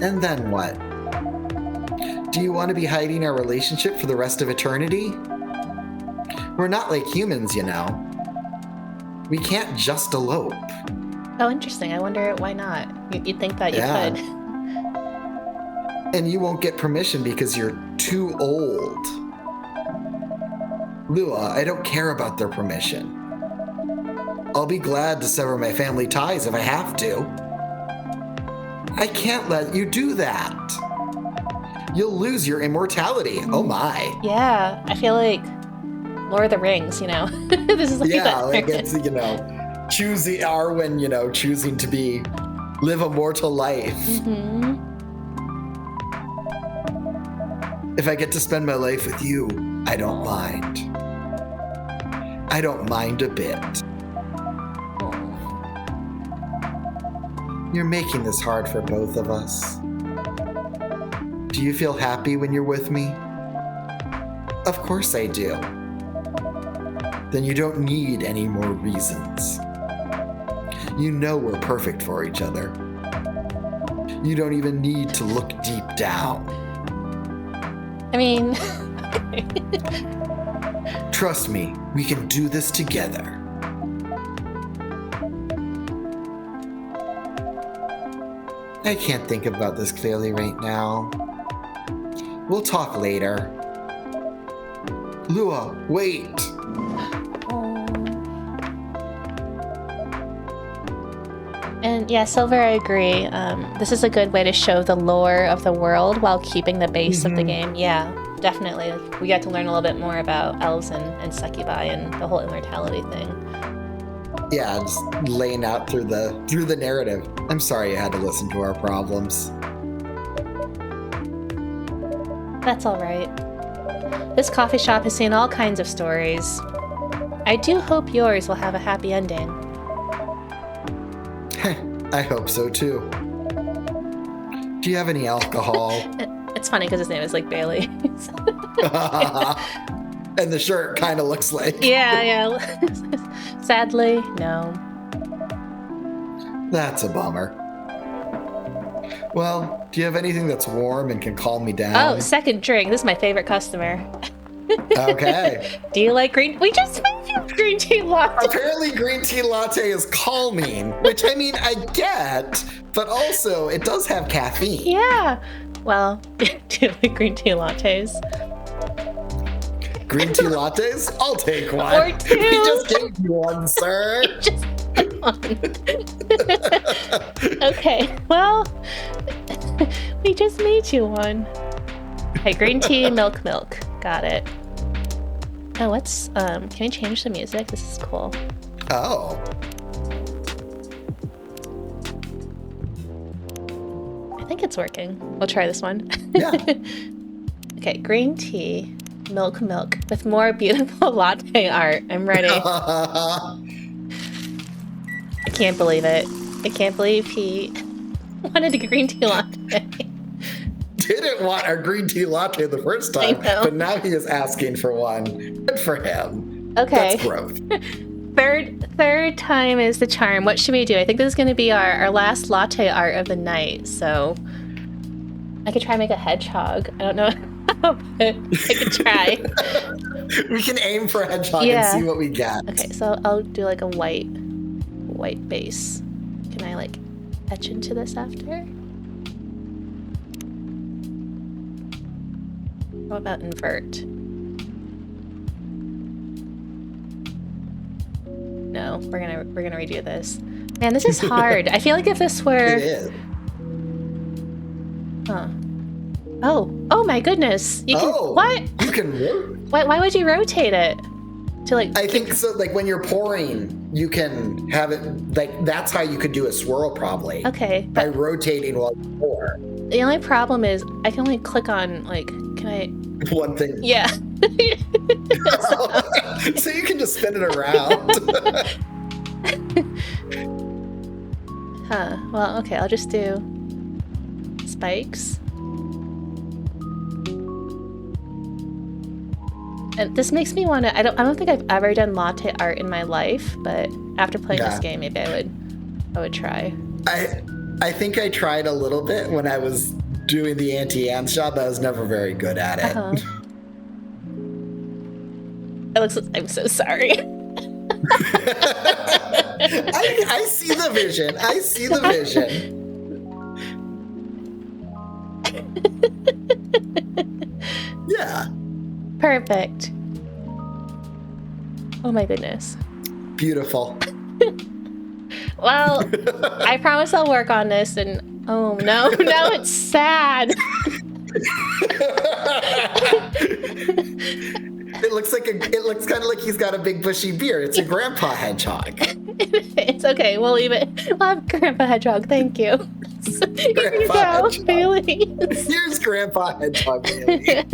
And then what? Do you want to be hiding our relationship for the rest of eternity? We're not like humans, you know. We can't just elope. Oh, interesting. I wonder why not. You'd think that you could. And you won't get permission because you're too old. Lua, I don't care about their permission. I'll be glad to sever my family ties if I have to. I can't let you do that. You'll lose your immortality. Oh my. Yeah, I feel like Lord of the Rings, This is like like it's, choosing Arwen, choosing to live a mortal life. If I get to spend my life with you, I don't mind. I don't mind a bit. You're making this hard for both of us. Do you feel happy when you're with me? Of course I do. Then you don't need any more reasons. You know we're perfect for each other. You don't even need to look deep down. I mean... Trust me, we can do this together. I can't think about this clearly right now. We'll talk later. Lua, wait! And yeah, Silver, I agree. This is a good way to show the lore of the world while keeping the base of the game. Yeah, definitely. We got to learn a little bit more about elves and succubi and the whole immortality thing. Yeah, just laying out through the narrative. I'm sorry you had to listen to our problems. That's all right. This coffee shop has seen all kinds of stories. I do hope yours will have a happy ending. I hope so too. Do you have any alcohol? It's funny because his name is like Bailey. And the shirt kind of looks like. Yeah. Sadly, no. That's a bummer. Well, do you have anything that's warm and can calm me down? Oh, second drink. This is my favorite customer. Okay. Do you like green? We just made you green tea latte. Apparently green tea latte is calming, which I mean, I get, but also it does have caffeine. Yeah. Well, do you like green tea lattes? Green tea lattes? I'll take one. Or two. We just gave you one, sir. Just one. Okay, well, we just made you one. Okay, green tea, milk. Got it. Oh, can we change the music? This is cool. Oh. I think it's working. We'll try this one. Yeah. Okay, green tea, milk with more beautiful latte art. I'm ready. I can't believe it. I can't believe he wanted a green tea latte. Didn't want a green tea latte the first time, but now he is asking for one. Good for him. Okay. That's growth. Third time is the charm. What should we do? I think this is going to be our last latte art of the night. So I could try and make a hedgehog. I don't know how, but I could try. We can aim for a hedgehog and see what we get. Okay, so I'll do like a white base. Can I like etch into this after? What about invert? No, we're gonna redo this. Man, this is hard. I feel like if this were... It is. Huh. Oh my goodness. You can... What? You can... Why would you rotate it? To like... I think so, like when you're pouring, you can have it, like that's how you could do a swirl probably. Okay. By rotating while you pour. The only problem is I can only click on, like, can I... One thing. Yeah. So you can just spin it around. Huh. Well, okay, I'll just do spikes. And this makes me want to... I don't think I've ever done latte art in my life, but after playing this game, maybe I would try. I think I tried a little bit when I was doing the anti-ants job. I was never very good at it. It looks... I'm so sorry. I see the vision. I see the vision. Yeah. Perfect. Oh my goodness. Beautiful. Well, I promise I'll work on this, and oh no, now it's sad. It looks kind of like he's got a big bushy beard. It's a grandpa hedgehog. It's okay. We'll leave it. We'll have Grandpa Hedgehog. Thank you. Here you go, Bailey. Here's Grandpa Hedgehog, Bailey.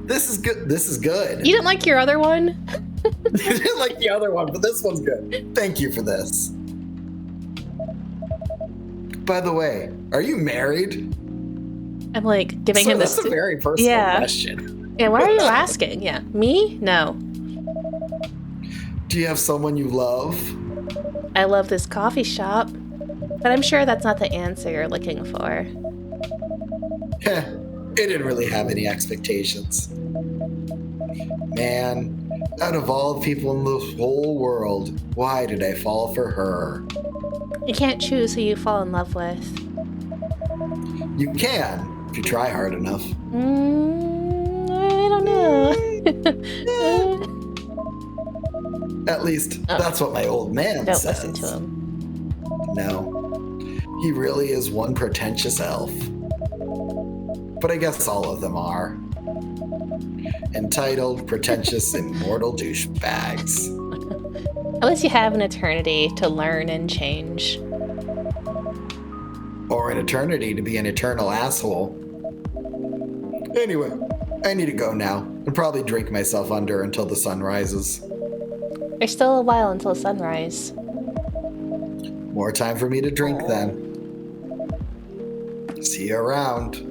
This is good. This is good. You didn't like your other one? You didn't like the other one, but this one's good. Thank you for this. By the way, are you married? I'm like giving him this. That's a very personal question. Yeah, why are you asking? Yeah. Me? No. Do you have someone you love? I love this coffee shop, but I'm sure that's not the answer you're looking for. It didn't really have any expectations. Man, out of all people in the whole world, why did I fall for her? You can't choose who you fall in love with. You can, if you try hard enough. I don't know. At least, that's what my old man says. Don't listen to him. No, he really is one pretentious elf. But I guess all of them are. Entitled, pretentious, immortal douchebags. At least you have an eternity to learn and change. Or an eternity to be an eternal asshole. Anyway, I need to go now and probably drink myself under until the sun rises. There's still a while until sunrise. More time for me to drink then. See you around.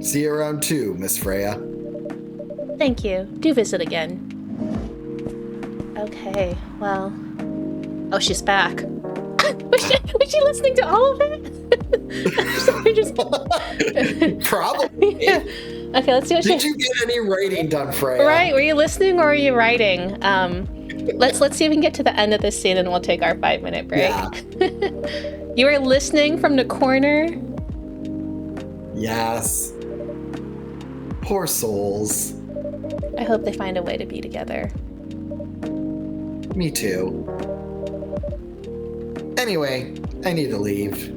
See you around 2, Miss Freya. Thank you. Do visit again. Okay, well. Oh, she's back. was she listening to all of it? Probably. Yeah. Okay, let's see what Did you get any writing done, Freya? Right, were you listening or were you writing? Let's see if we can get to the end of this scene and we'll take our 5-minute break. Yeah. You were listening from the corner? Yes. Poor souls. I hope they find a way to be together. Me too. Anyway, I need to leave.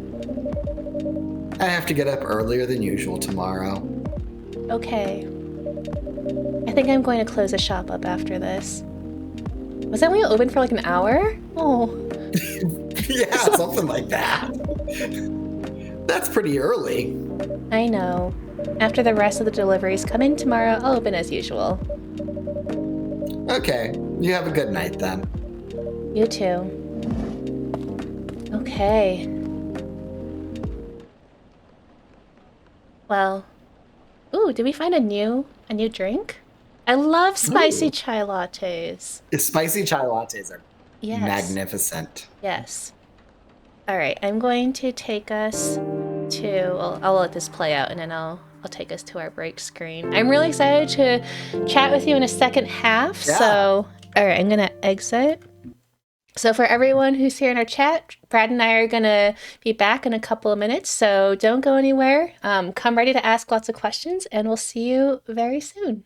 I have to get up earlier than usual tomorrow. Okay. I think I'm going to close the shop up after this. Was that only open for like an hour? Oh. Yeah, something like that. That's pretty early. I know. After the rest of the deliveries come in tomorrow, I'll open as usual. Okay, you have a good night then. You too. Okay. Well. Ooh, did we find a new drink? I love spicy chai lattes. Spicy chai lattes are Yes. magnificent. Yes. All right, I'm going to take us to. I'll let this play out, and then I'll take us to our break screen. I'm really excited to chat with you in a second half. Yeah. So, all right, I'm gonna exit. So for everyone who's here in our chat, Brad and I are going to be back in a couple of minutes, so don't go anywhere. Come ready to ask lots of questions, and we'll see you very soon.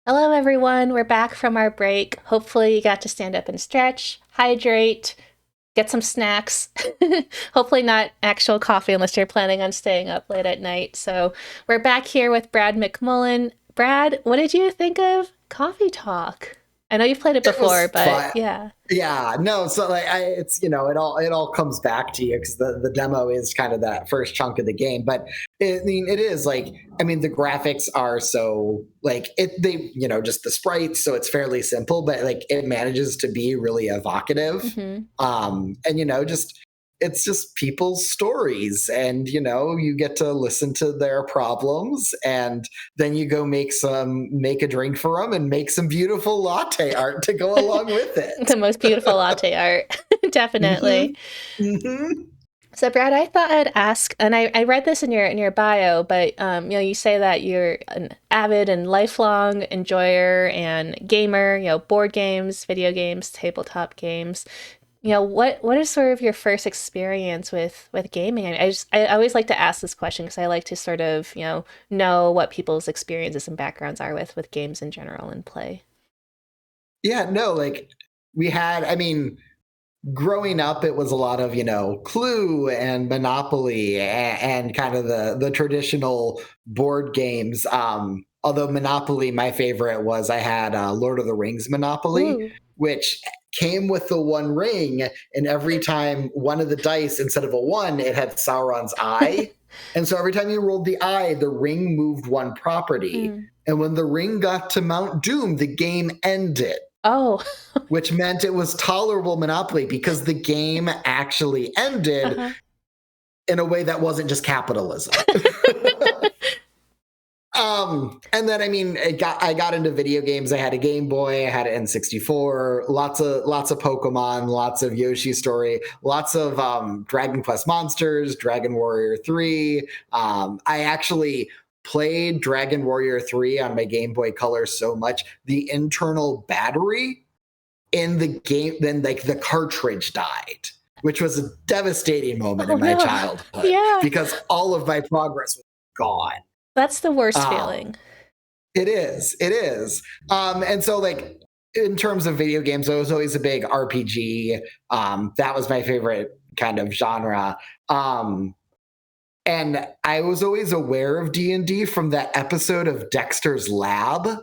Hello, everyone. We're back from our break. Hopefully, you got to stand up and stretch, hydrate, get some snacks. Hopefully, not actual coffee unless you're planning on staying up late at night. So, we're back here with Brad McMullen. Brad, what did you think of Coffee Talk? I know you've played it before, but yeah. Yeah, no, so like it's it all comes back to you because the demo is kind of that first chunk of the game, but it is like the graphics are so like they just the sprites, so it's fairly simple, but like it manages to be really evocative, and just it's just people's stories, and you get to listen to their problems, and then you go make a drink for them and make some beautiful latte art to go along with it. The most beautiful latte art. Definitely. So Brad, I thought I'd ask, and I read this in your bio, but you say that you're an avid and lifelong enjoyer and gamer, board games, video games, tabletop games. What is sort of your first experience with gaming? I always like to ask this question because I like to sort of know what people's experiences and backgrounds are with games in general and play. Yeah, no, like we had, growing up, it was a lot of, Clue and Monopoly and kind of the traditional board games. Although Monopoly, my favorite was I had Lord of the Rings Monopoly, which came with the one ring. And every time one of the dice, instead of a one, it had Sauron's eye. And so every time you rolled the eye, the ring moved one property. And when the ring got to Mount Doom, the game ended. Oh. Which meant it was tolerable Monopoly because the game actually ended in a way that wasn't just capitalism. And then I got into video games. I had a Game Boy, I had an N64, lots of Pokemon, lots of Yoshi Story, lots of Dragon Quest Monsters, Dragon Warrior 3. I actually played Dragon Warrior 3 on my Game Boy Color so much, the internal battery in the game, then like the cartridge died, which was a devastating moment in my childhood because all of my progress was gone. That's the worst feeling. It is. And so like in terms of video games, I was always a big RPG. That was my favorite kind of genre. And I was always aware of D&D from that episode of Dexter's Lab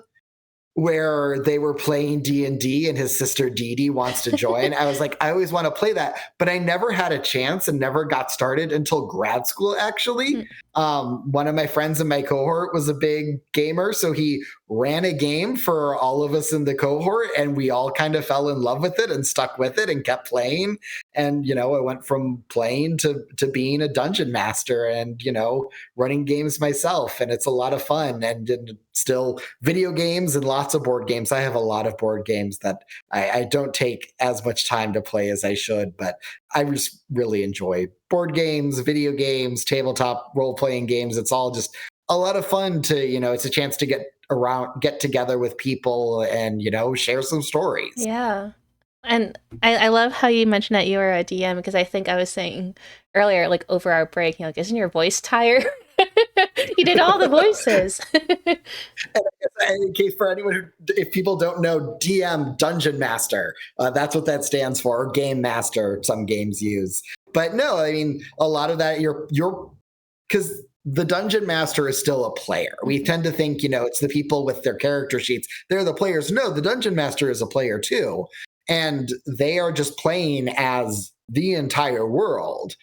where they were playing D&D and his sister Dee Dee wants to join. I was like, I always want to play that, but I never had a chance and never got started until grad school, actually. One of my friends in my cohort was a big gamer, so he ran a game for all of us in the cohort, and we all kind of fell in love with it and stuck with it and kept playing. And, I went from playing to being a dungeon master and, running games myself. And it's a lot of fun, and still video games and lots of board games. I have a lot of board games that I don't take as much time to play as I should, but I just really enjoy board games, video games, tabletop role-playing games. It's all just a lot of fun to, it's a chance to get together with people and, share some stories. Yeah. And I love how you mentioned that you were a DM, because I think I was saying earlier, like over our break, like, isn't your voice tired? You did all the voices. And in case for anyone if people don't know, DM, Dungeon Master, that's what that stands for, or Game Master, some games use. But no, a lot of that you're because the Dungeon Master is still a player. We tend to think, it's the people with their character sheets. They're the players. No, the Dungeon Master is a player too. And they are just playing as the entire world.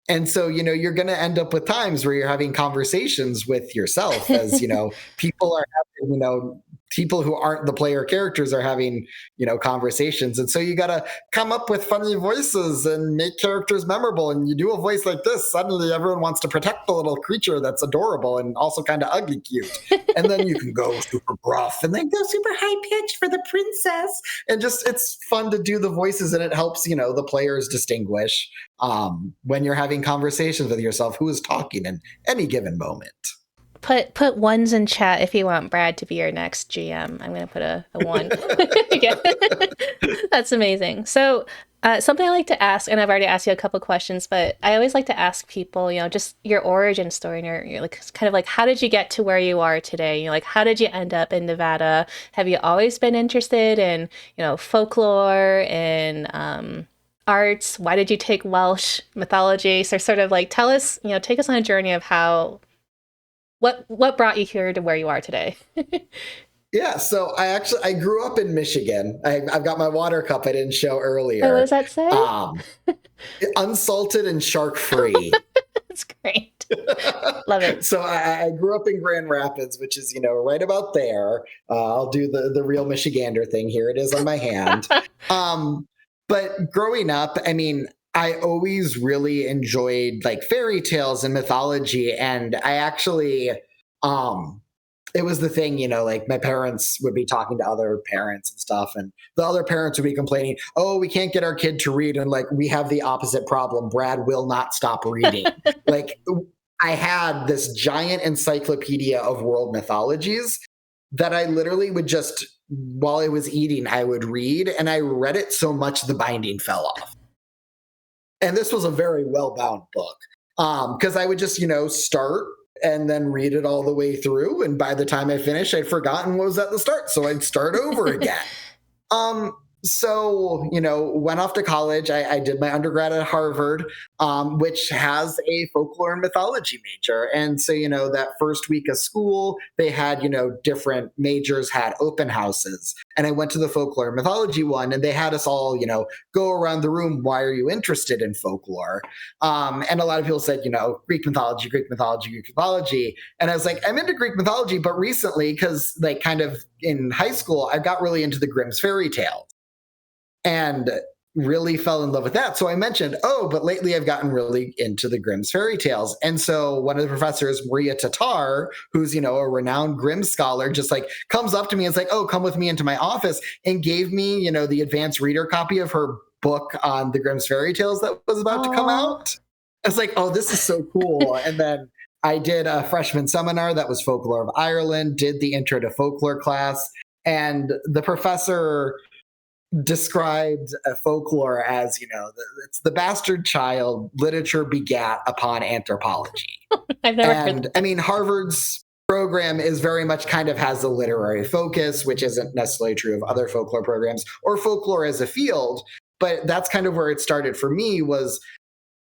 And so, you're going to end up with times where you're having conversations with yourself as, people are having, people who aren't the player characters are having, conversations. And so you got to come up with funny voices and make characters memorable. And you do a voice like this, suddenly everyone wants to protect the little creature that's adorable and also kind of ugly cute. And then you can go super gruff and then go super high pitched for the princess. And just, it's fun to do the voices, and it helps, the players distinguish when you're having conversations with yourself who is talking in any given moment. Put ones in chat if you want Brad to be your next GM. I'm going to put a one. Yeah. That's amazing. So Something I like to ask, and I've already asked you a couple questions, but I always like to ask people, just your origin story and your like kind of like how did you get to where you are today? Like how did you end up in Nevada? Have you always been interested in, folklore and arts? Why did you take Welsh mythology? So sort of like tell us, take us on a journey of what brought you here to where you are today. Yeah, so I grew up in Michigan. I've got my water cup I didn't show Oh, what earlier. does that say? Unsalted and shark free. That's great. Love it. So I grew up in Grand Rapids, which is right about there. I'll do the real Michigander thing. Here it is on my hand. But growing up, I mean, I always really enjoyed like fairy tales and mythology, and I actually it was the thing, like my parents would be talking to other parents and stuff, and the other parents would be complaining, oh, we can't get our kid to read. And like, we have the opposite problem. Brad will not stop reading. Like, I had this giant encyclopedia of world mythologies that I literally would just, while I was eating, I would read, and I read it so much the binding fell off. And this was a very well-bound book. Because I would just, start and then read it all the way through. And by the time I finished, I'd forgotten what was at the start. So I'd start over again. So, went off to college. I did my undergrad at Harvard, which has a folklore and mythology major. And so, that first week of school, they had, different majors had open houses. And I went to the folklore and mythology one, and they had us all, go around the room. Why are you interested in folklore? And a lot of people said, Greek mythology, Greek mythology, Greek mythology. And I was like, I'm into Greek mythology, but recently, because like kind of in high school, I got really into the Grimm's fairy tales. And really fell in love with that. So I mentioned, but lately I've gotten really into the Grimm's fairy tales. And so one of the professors, Maria Tatar, who's, a renowned Grimm scholar, just like comes up to me and is like, oh, come with me into my office, and gave me, the advanced reader copy of her book on the Grimm's fairy tales that was about to come out. I was like, oh, this is so cool. And then I did a freshman seminar that was Folklore of Ireland, did the intro to folklore class. And the professor described folklore as, it's the bastard child literature begat upon anthropology. I've never heard that. I mean, Harvard's program is very much kind of has a literary focus, which isn't necessarily true of other folklore programs or folklore as a field. But that's kind of where it started for me. Was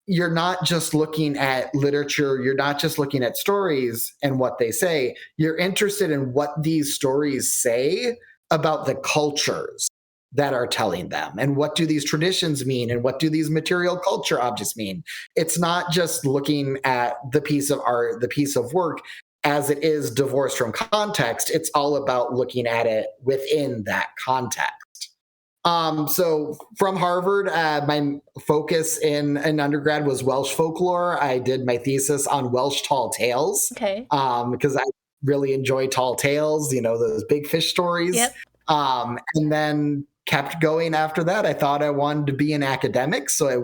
you're not just looking at literature, you're not just looking at stories and what they say. You're interested in what these stories say about the cultures that are telling them, and what do these traditions mean, and what do these material culture objects mean. It's not just looking at the piece of art, the piece of work as it is divorced from context. It's all about looking at it within that context. So from Harvard, my focus in undergrad was Welsh folklore. I did my thesis on Welsh tall tales. Okay. Because I really enjoy tall tales, those big fish stories. Yep. And then kept going after that. I thought I wanted to be an academic, so I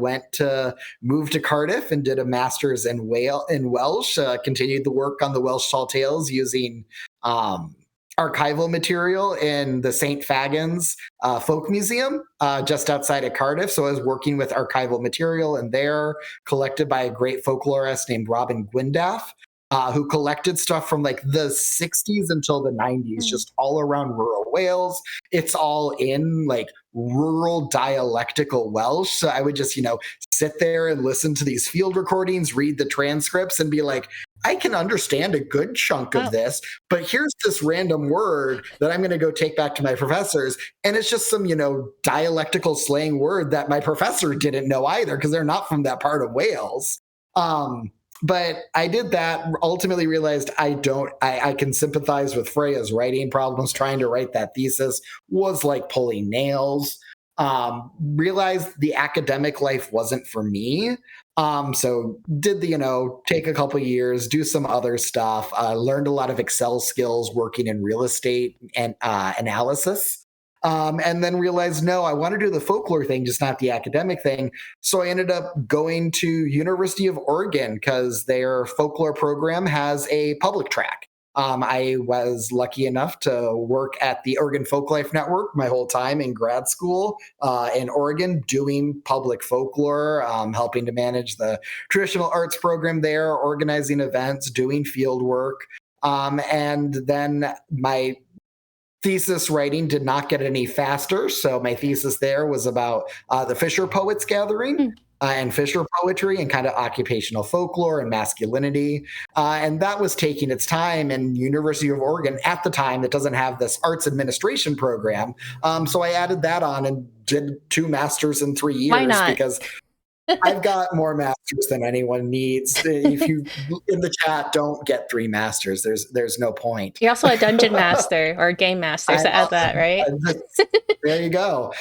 moved to Cardiff and did a master's in Welsh, continued the work on the Welsh tall tales using archival material in the St. Fagans Folk Museum just outside of Cardiff. So I was working with archival material in there, collected by a great folklorist named Robin Gwyndaff, who collected stuff from like the 60s until the 90s, just all around rural Wales. It's all in like rural dialectical Welsh. So I would just, sit there and listen to these field recordings, read the transcripts, and be like, I can understand a good chunk of this, but here's this random word that I'm going to go take back to my professors. And it's just some, dialectical slang word that my professor didn't know either, because they're not from that part of Wales. But I did that, ultimately realized I can sympathize with Freya's writing problems. Trying to write that thesis was like pulling nails. Realized the academic life wasn't for me. So did take a couple years, do some other stuff, learned a lot of Excel skills working in real estate and analysis. And then realized, no, I want to do the folklore thing, just not the academic thing. So I ended up going to University of Oregon because their folklore program has a public track. I was lucky enough to work at the Oregon Folklife Network my whole time in grad school in Oregon, doing public folklore, helping to manage the traditional arts program there, organizing events, doing field work. And then my thesis writing did not get any faster. So my thesis there was about the Fisher Poets Gathering. And Fisher poetry and kind of occupational folklore and masculinity. And that was taking its time. And University of Oregon at the time, that doesn't have this arts administration program. So I added that on and did 2 masters in 3 years. Why not? Because I've got more masters than anyone needs. If you in the chat don't get 3 masters, there's no point. You're also a dungeon master or a game master, so add that, right? There you go.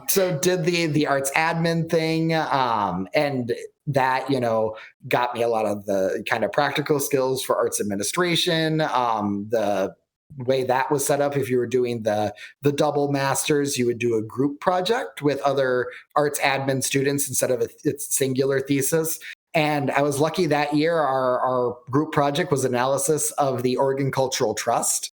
So did the arts admin thing, and that, got me a lot of the kind of practical skills for arts administration. The way that was set up, if you were doing the double masters, you would do a group project with other arts admin students instead of a singular thesis. And I was lucky that year, our group project was analysis of the Oregon Cultural Trust,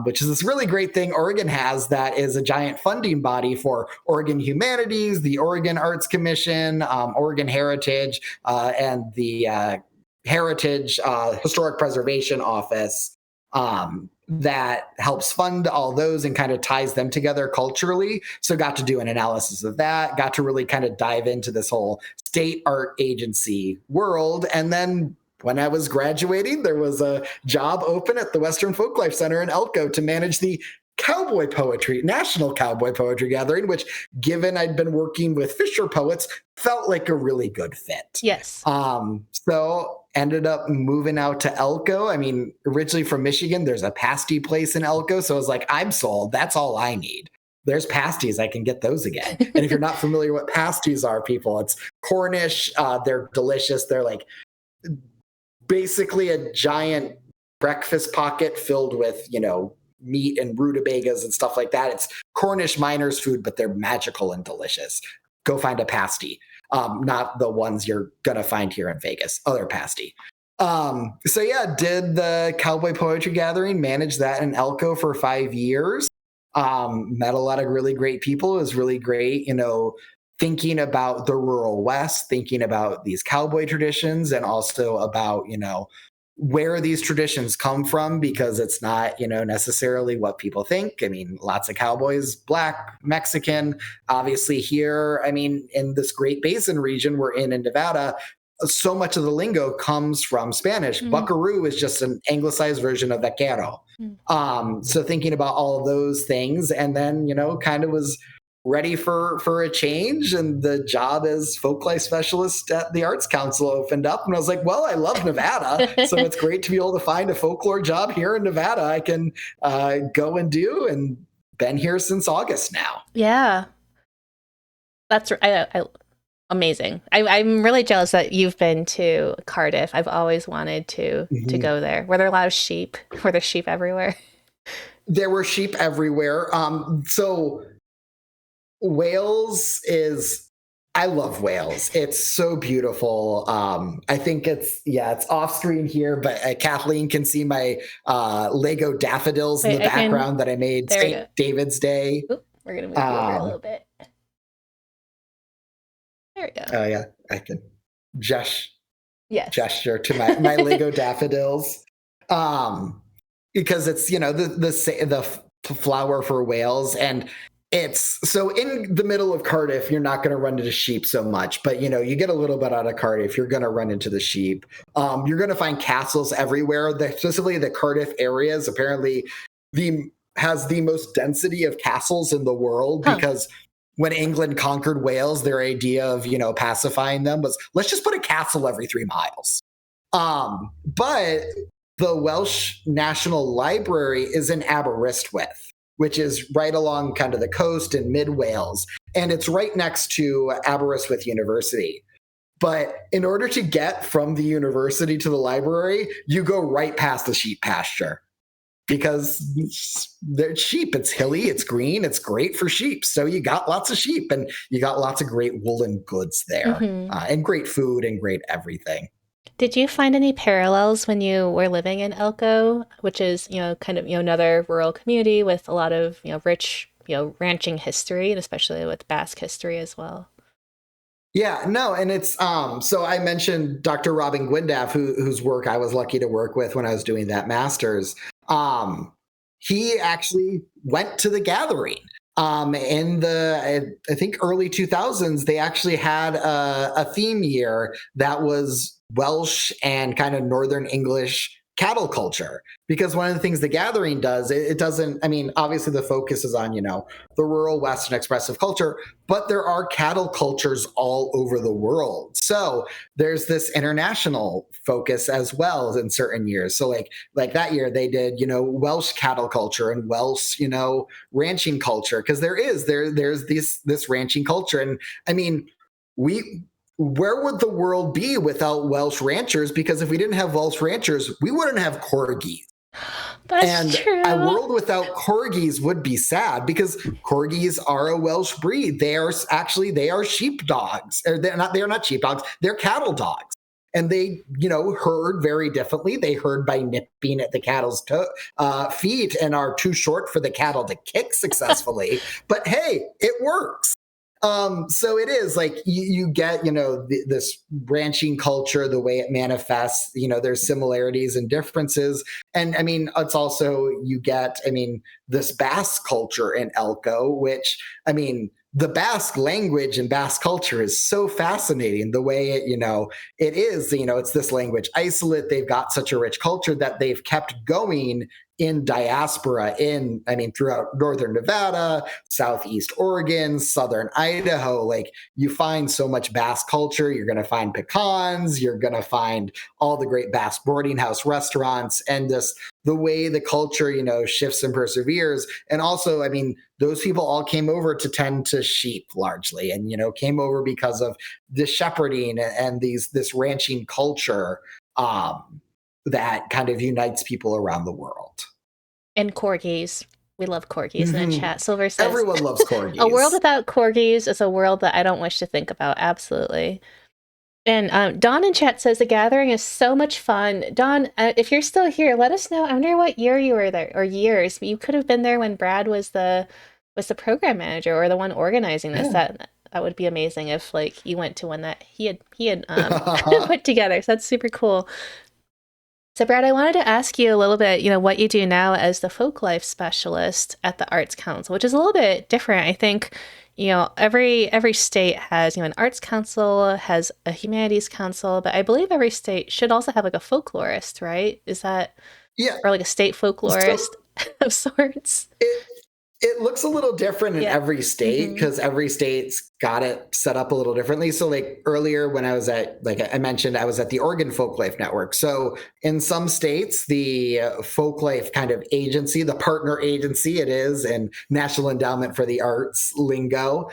which is this really great thing Oregon has that is a giant funding body for Oregon Humanities, the Oregon Arts Commission, Oregon Heritage, and the Heritage Historic Preservation Office. That helps fund all those and kind of ties them together culturally. So got to do an analysis of that, got to really kind of dive into this whole state art agency world. And then when I was graduating, there was a job open at the Western Folklife Center in Elko to manage the National Cowboy Poetry Gathering, which, given I'd been working with Fisher poets, felt like a really good fit. Yes. So ended up moving out to Elko. I mean, originally from Michigan, there's a pasty place in Elko. So I was like, I'm sold. That's all I need. There's pasties. I can get those again. And if you're not familiar what pasties are, people, it's Cornish. They're delicious. They're like basically a giant breakfast pocket filled with, meat and rutabagas and stuff like that. It's Cornish miners' food, but they're magical and delicious. Go find a pasty. Not the ones you're going to find here in Vegas, other pasty. So yeah, did the Cowboy Poetry Gathering, managed that in Elko for 5 years. Met a lot of really great people. It was really great, thinking about the rural West, thinking about these cowboy traditions, and also about, where these traditions come from, because it's not, necessarily what people think. I mean, lots of cowboys, Black, Mexican, obviously here. I mean, in this Great Basin region we're in Nevada, so much of the lingo comes from Spanish. Buckaroo is just an anglicized version of vaquero. So thinking about all of those things, and then, kind of was ready for a change, and the job as Folklife Specialist at the Arts Council opened up, and I was like, well, I love Nevada, so it's great to be able to find a folklore job here in Nevada I can go and do, and been here since August now. Yeah, that's amazing. I'm really jealous that you've been to Cardiff. I've always wanted to go there. Were there a lot of sheep? Were there sheep everywhere? There were sheep everywhere. So Wales I love Wales. It's so beautiful. I think it's off screen here, but Kathleen can see my Lego daffodils in the background that I made St. David's Day. Oop, we're going to move you over a little bit. There we go. Oh yeah, I can gesture to my Lego daffodils. Because it's, the flower for Wales, and it's so in the middle of Cardiff, you're not going to run into sheep so much, but you get a little bit out of Cardiff, you're going to run into the sheep. You're going to find castles everywhere. Specifically, the Cardiff area is apparently has the most density of castles in the world, because when England conquered Wales, their idea of pacifying them was, let's just put a castle every 3 miles. But the Welsh National Library is in Aberystwyth, which is right along kind of the coast in mid-Wales. And it's right next to Aberystwyth University. But in order to get from the university to the library, you go right past the sheep pasture. Because they're sheep, it's hilly, it's green, it's great for sheep. So you got lots of sheep, and you got lots of great woolen goods there, and great food and great everything. Did you find any parallels when you were living in Elko, which is, kind of, another rural community with a lot of, rich, ranching history, and especially with Basque history as well? Yeah, no, and it's so I mentioned Dr. Robin Gwyndaff, whose work I was lucky to work with when I was doing that master's. Um, he actually went to the gathering. In I think early 2000s, they actually had a theme year that was Welsh and kind of Northern English cattle culture. Because one of the things the gathering does, it doesn't, I mean, obviously the focus is on, the rural Western expressive culture, but there are cattle cultures all over the world. So there's this international focus as well in certain years. So like that year they did, Welsh cattle culture and Welsh, ranching culture, because there's this ranching culture. And I mean, we where would the world be without Welsh ranchers? Because if we didn't have Welsh ranchers, we wouldn't have corgis. That's And a true. world without corgis would be sad, because corgis are a Welsh breed. They are sheep dogs. Or they're not sheep dogs, they're cattle dogs. And they, herd very differently. They herd by nipping at the cattle's feet and are too short for the cattle to kick successfully. But hey, it works. So it is like you get, this ranching culture, the way it manifests, there's similarities and differences. And I mean, it's also, you get, I mean, this Basque culture in Elko, which, I mean, the Basque language and Basque culture is so fascinating. The way it, it is, it's this language isolate. They've got such a rich culture that they've kept going in diaspora throughout northern Nevada, southeast Oregon, southern Idaho. Like, you find so much Basque culture. You're going to find pecans, you're going to find all the great Basque boarding house restaurants, and just the way the culture, shifts and perseveres. And also, I mean, those people all came over to tend to sheep largely, and, came over because of the shepherding and this ranching culture. That kind of unites people around the world. And corgis. We love corgis in the Mm-hmm. chat. Silver says, Everyone loves a world corgis. without corgis is a world that I don't wish to think about. Absolutely. And Dawn in chat says the gathering is so much fun. Dawn, if you're still here, let us know. I wonder what year you were there, or years. You could have been there when Brad was the program manager or the one organizing this. Yeah. That would be amazing if like you went to one that he had put together. So that's super cool. So, Brad, I wanted to ask you a little bit, what you do now as the Folklife Specialist at the Arts Council, which is a little bit different. I think, every state has, an Arts Council, has a Humanities Council, but I believe every state should also have like a folklorist, right? Is that, Yeah. or like a state So folklorist of sorts? it looks a little different in Yeah. every state, because every state's got it set up a little differently. So like earlier when I was like I mentioned, I was at the Oregon Folklife Network. So in some states, the Folklife kind of agency, the partner agency it is, and National Endowment for the Arts lingo,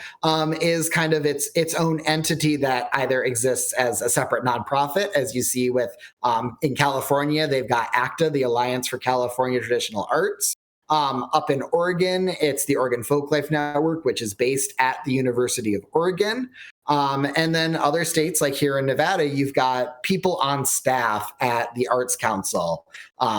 is kind of its own entity that either exists as a separate nonprofit, as you see with in California, they've got ACTA, the Alliance for California Traditional Arts. Up in Oregon, it's the Oregon Folklife Network, which is based at the University of Oregon. And then other states, like here in Nevada, you've got people on staff at the Arts Council.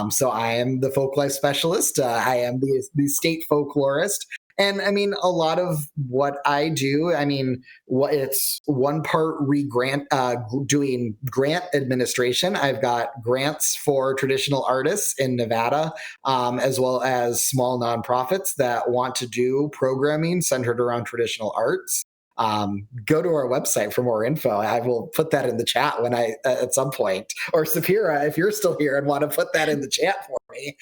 So I am the Folklife Specialist. I am the state folklorist. And I mean, a lot of what I do, I mean, it's one part doing grant administration. I've got grants for traditional artists in Nevada, as well as small nonprofits that want to do programming centered around traditional arts. Go to our website for more info. I will put that in the chat when at some point. Or Sapira, if you're still here and want to put that in the chat for me.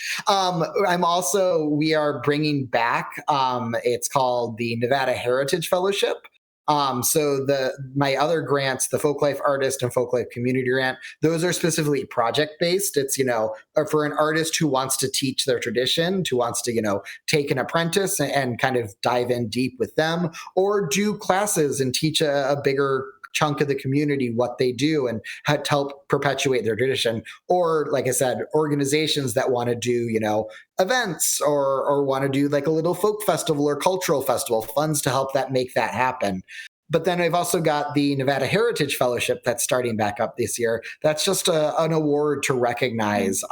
We are bringing back, it's called the Nevada Heritage Fellowship. So my other grants, the Folklife Artist and Folklife Community Grant, those are specifically project based. It's, for an artist who wants to teach their tradition, who wants to, take an apprentice and kind of dive in deep with them, or do classes and teach a bigger chunk of the community what they do and how to help perpetuate their tradition. Or, like I said, organizations that want to do, events or want to do like a little folk festival or cultural festival, funds to help make that happen. But then I've also got the Nevada Heritage Fellowship that's starting back up this year. That's just an award to recognize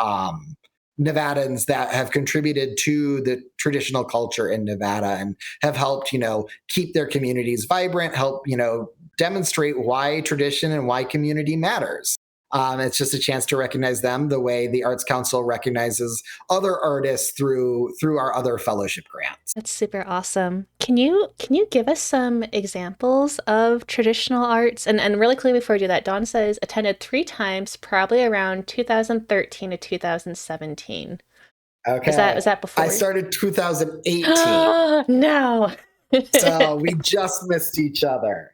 Nevadans that have contributed to the traditional culture in Nevada and have helped, keep their communities vibrant, help, demonstrate why tradition and why community matters. It's just a chance to recognize them the way the Arts Council recognizes other artists through our other fellowship grants. That's super awesome. Can you give us some examples of traditional arts? And really quickly before we do that, Dawn says attended 3 times, probably around 2013 to 2017. Okay. Was that before? I started 2018. Oh, no. So we just missed each other.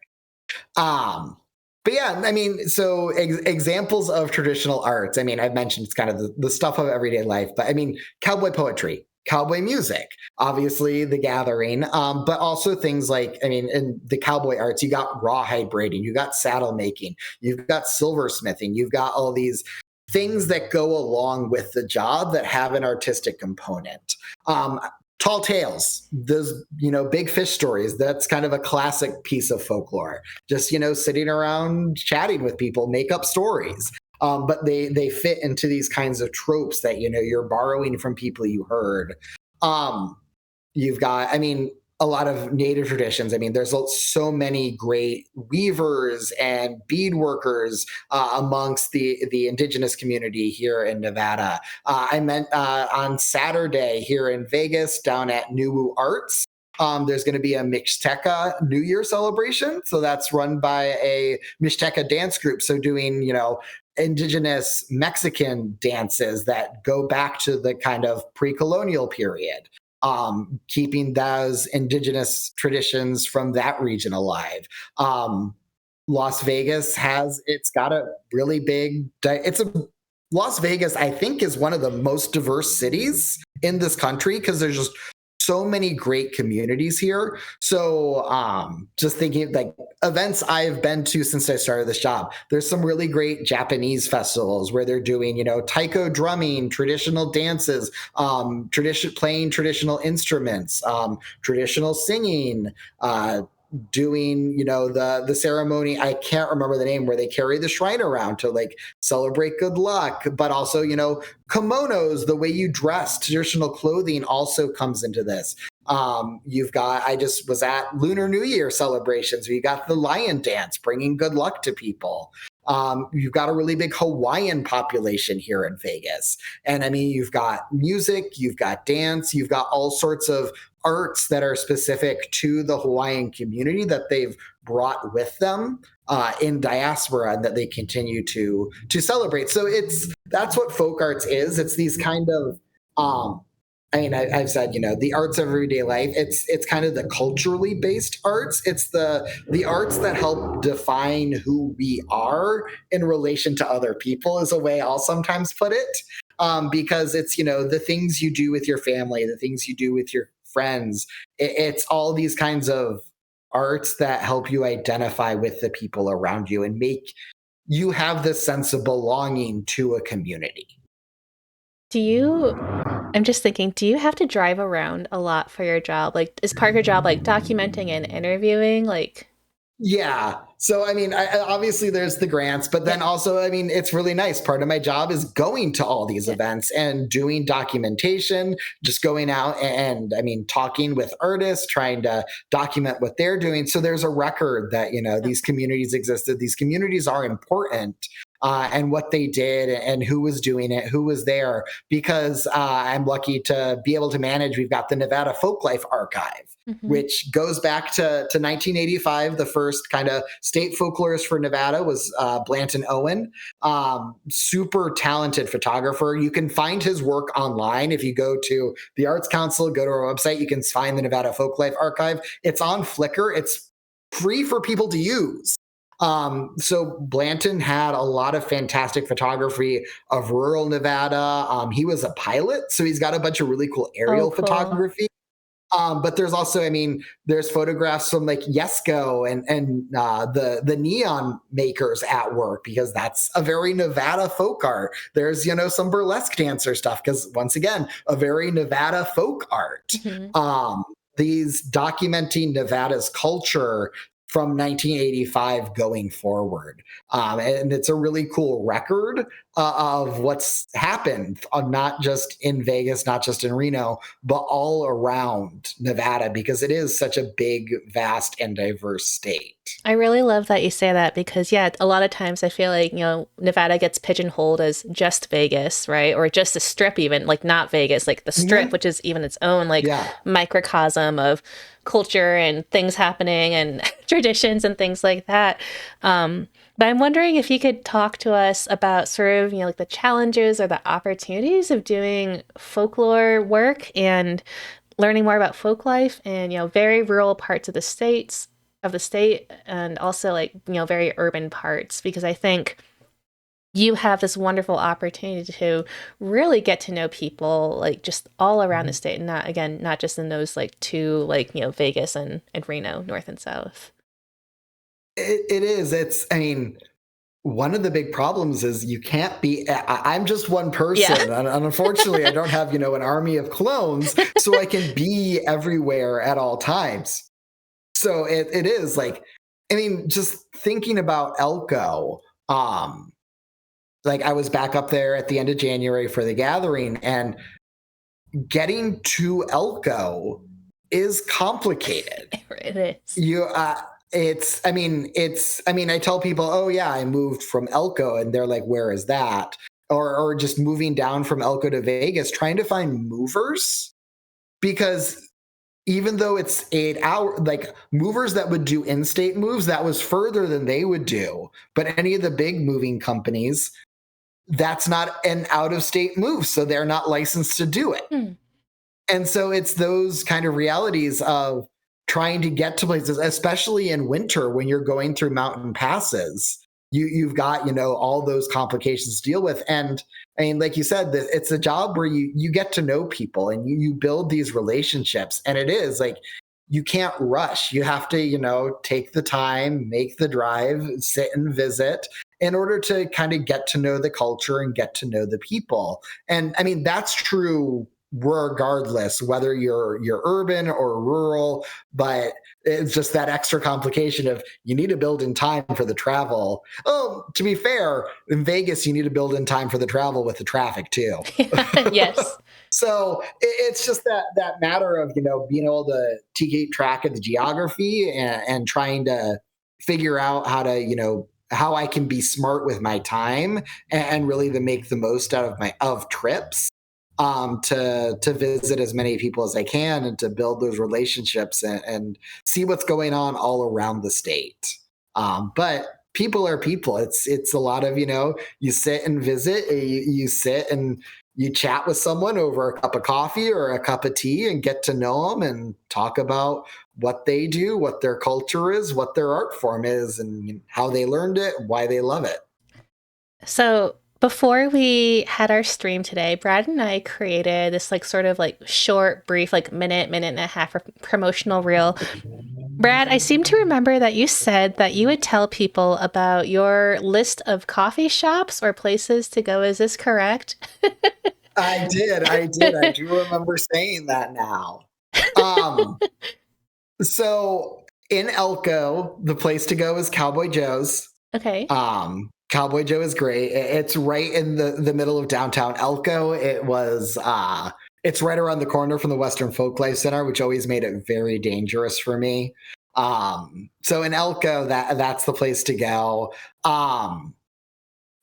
But yeah, I mean, so examples of traditional arts. I mean, I've mentioned it's kind of the stuff of everyday life, but I mean, cowboy poetry, cowboy music, obviously the gathering, but also things like, I mean, in the cowboy arts, you got rawhide braiding, you got saddle making, you've got silversmithing, you've got all these things that go along with the job that have an artistic component. Tall tales, those, big fish stories. That's kind of a classic piece of folklore. Just, sitting around chatting with people, make up stories. But they fit into these kinds of tropes that, you're borrowing from people you heard. You've got, I mean, a lot of native traditions. I mean, there's so many great weavers and bead workers amongst the indigenous community here in Nevada. I meant on Saturday here in Vegas down at Nuwu Arts. There's going to be a Mixteca New Year celebration. So that's run by a Mixteca dance group. So doing, indigenous Mexican dances that go back to the kind of pre-colonial period. Keeping those indigenous traditions from that region alive. Las Vegas it's got a really big, Las Vegas, I think, is one of the most diverse cities in this country because there's just so many great communities here. So just thinking like events I've been to since I started this job, there's some really great Japanese festivals where they're doing, taiko drumming, traditional dances, playing traditional instruments, traditional singing, doing the ceremony, I can't remember the name, where they carry the shrine around to like celebrate good luck, but also kimonos, the way you dress, traditional clothing also comes into this. You've got, I just was at Lunar New Year celebrations where you got the lion dance bringing good luck to people. You've got a really big Hawaiian population here in Vegas. And I mean, you've got music, you've got dance, you've got all sorts of arts that are specific to the Hawaiian community that they've brought with them in diaspora and that they continue to celebrate. So that's what folk arts is. It's these kind of, I mean, I've said, the arts of everyday life, it's kind of the culturally based arts. It's the arts that help define who we are in relation to other people is a way I'll sometimes put it. Because it's, the things you do with your family, the things you do with your friends. It's all these kinds of arts that help you identify with the people around you and make you have this sense of belonging to a community. I'm just thinking, do you have to drive around a lot for your job? Like, is part of your job like documenting and interviewing? Like, yeah. So, I mean, obviously there's the grants, but then also, I mean, it's really nice. Part of my job is going to all these events and doing documentation, just going out and, I mean, talking with artists, trying to document what they're doing. So there's a record that, these communities existed. These communities are important. And what they did and who was doing it, who was there, because I'm lucky to be able to manage. We've got the Nevada Folklife Archive, which goes back to 1985. The first kind of state folklorist for Nevada was Blanton Owen, super talented photographer. You can find his work online. If you go to the Arts Council, go to our website, you can find the Nevada Folklife Archive. It's on Flickr. It's free for people to use. So Blanton had a lot of fantastic photography of rural Nevada. He was a pilot, so he's got a bunch of really cool aerial photography. But there's also, I mean, there's photographs from like Yesco and the neon makers at work, because that's a very Nevada folk art. There's, some burlesque dancer stuff, because once again, a very Nevada folk art. These documenting Nevada's culture from 1985 going forward. And it's a really cool record of what's happened, not just in Vegas, not just in Reno, but all around Nevada, because it is such a big, vast, and diverse state. I really love that you say that because, yeah, a lot of times I feel like, Nevada gets pigeonholed as just Vegas, right? Or just the strip, even like not Vegas, like the strip, which is even its own like microcosm of culture and things happening and traditions and things like that. But I'm wondering if you could talk to us about sort of, like the challenges or the opportunities of doing folklore work and learning more about folk life in, very rural parts of the state and also like, very urban parts, because I think you have this wonderful opportunity to really get to know people like just all around the state, and not just in those like two, like, Vegas and Reno, north and south. It is. One of the big problems is you can't be, I'm just one person. And unfortunately, I don't have, an army of clones, so I can be everywhere at all times. So it is like, just thinking about Elko, like I was back up there at the end of January for the gathering, and getting to Elko is complicated. It is. I tell people, oh yeah, I moved from Elko, and they're like, where is that? Or just moving down from Elko to Vegas, trying to find movers, because even though it's 8 hours, like movers that would do in-state moves, that was further than they would do. But any of the big moving companies, that's not an out-of-state move, so they're not licensed to do it. And so it's those kind of realities of trying to get to places, especially in winter when you're going through mountain passes. You've got, all those complications to deal with. And like you said, it's a job where you get to know people and you build these relationships. And it is like, you can't rush. You have to, take the time, make the drive, sit and visit in order to kind of get to know the culture and get to know the people. And that's true regardless whether you're urban or rural, but it's just that extra complication of you need to build in time for the travel. Oh, to be fair, in Vegas, you need to build in time for the travel with the traffic too. Yes. So it's just that matter of, being able to keep track of the geography and trying to figure out how to, how I can be smart with my time and really to make the most out of trips. To visit as many people as I can and to build those relationships and see what's going on all around the state. But people are people. It's a lot of, you sit and visit, you sit and you chat with someone over a cup of coffee or a cup of tea and get to know them and talk about what they do, what their culture is, what their art form is, and how they learned it, why they love it. So before we had our stream today, Brad and I created this like sort of like short, brief, like minute and a half promotional reel. Brad, I seem to remember that you said that you would tell people about your list of coffee shops or places to go. Is this correct? I did. I do remember saying that now. So in Elko, the place to go is Cowboy Joe's. Okay. Cowboy Joe is great. It's right in the middle of downtown Elko. It's right around the corner from the Western Folklife Center, which always made it very dangerous for me. So in Elko, that's the place to go.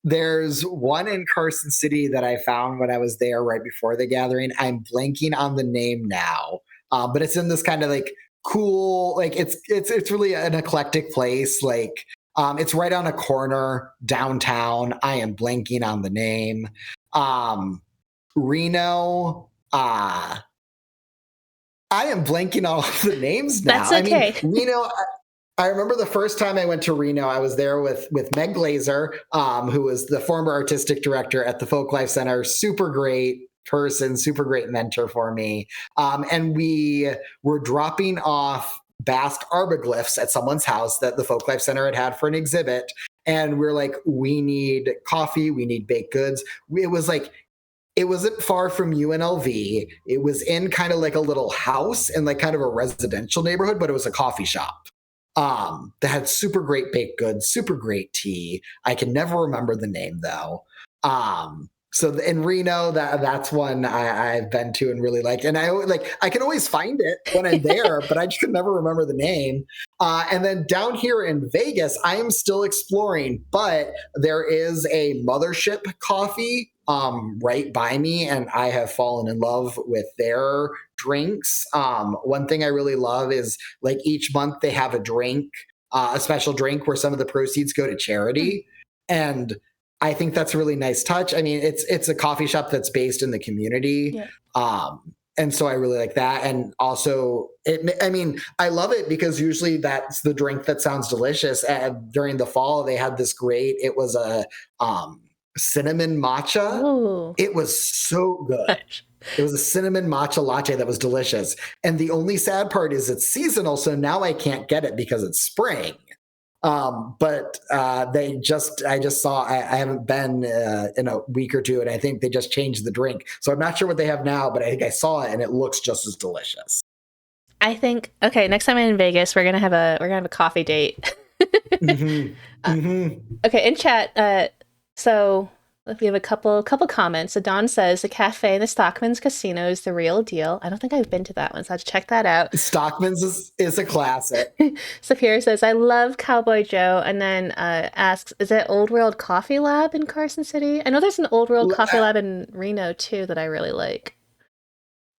There's one in Carson City that I found when I was there right before the gathering. I'm blanking on the name now, but it's in this kind of like cool, like it's really an eclectic place. Like it's right on a corner downtown. I am blanking on the name. Reno. I am blanking on all the names now. That's okay. Reno. I remember the first time I went to Reno, I was there with Meg Glazer, who was the former artistic director at the Folklife Center. Super great person, super great mentor for me. And we were dropping off Basque arboglyphs at someone's house that the Folklife Center had for an exhibit. And we're like, we need coffee, we need baked goods. It wasn't far from UNLV. It was in kind of like a little house in like kind of a residential neighborhood, but it was a coffee shop. that had super great baked goods, super great tea. I can never remember the name though. So in Reno, that's one I've been to and really liked, and I can always find it when I'm there, but I just could never remember the name. And then down here in Vegas, I am still exploring, but there is a Mothership Coffee right by me, and I have fallen in love with their drinks. One thing I really love is like each month they have a special drink where some of the proceeds go to charity, and I think that's a really nice touch. I mean, it's a coffee shop that's based in the community. Yeah. And so I really like that. And also, I love it because usually that's the drink that sounds delicious. And during the fall, they had this it was a cinnamon matcha. Ooh. It was so good. It was a cinnamon matcha latte that was delicious. And the only sad part is it's seasonal. So now I can't get it because it's spring. But I just saw, I haven't been in a week or two, and I think they just changed the drink. So I'm not sure what they have now, but I think I saw it and it looks just as delicious. I think, okay, next time I'm in Vegas, we're gonna have a coffee date. Okay, in chat, so we have a couple comments. So Don says the cafe in the Stockman's Casino is the real deal. I don't think I've been to that one, so I have to check that out. Stockman's is a classic. Sapir says, I love Cowboy Joe, and then asks, is it Old World Coffee Lab in Carson City? I know there's an Old World Coffee Lab in Reno, too, that I really like.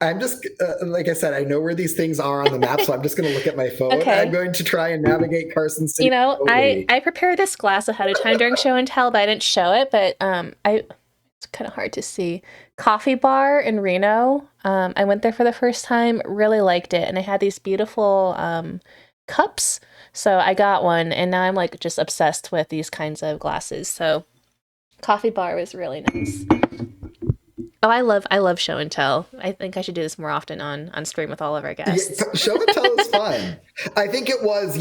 I'm just, like I said, I know where these things are on the map, so I'm just going to look at my phone. Okay. I'm going to try and navigate Carson City. You know, I prepared this glass ahead of time during show and tell, but I didn't show it, but it's kind of hard to see. Coffee Bar in Reno. I went there for the first time, really liked it, and I had these beautiful cups, so I got one, and now I'm like just obsessed with these kinds of glasses. So Coffee Bar was really nice. Oh, I love show and tell. I think I should do this more often on stream with all of our guests. Yeah, show and tell is fun. I think it was,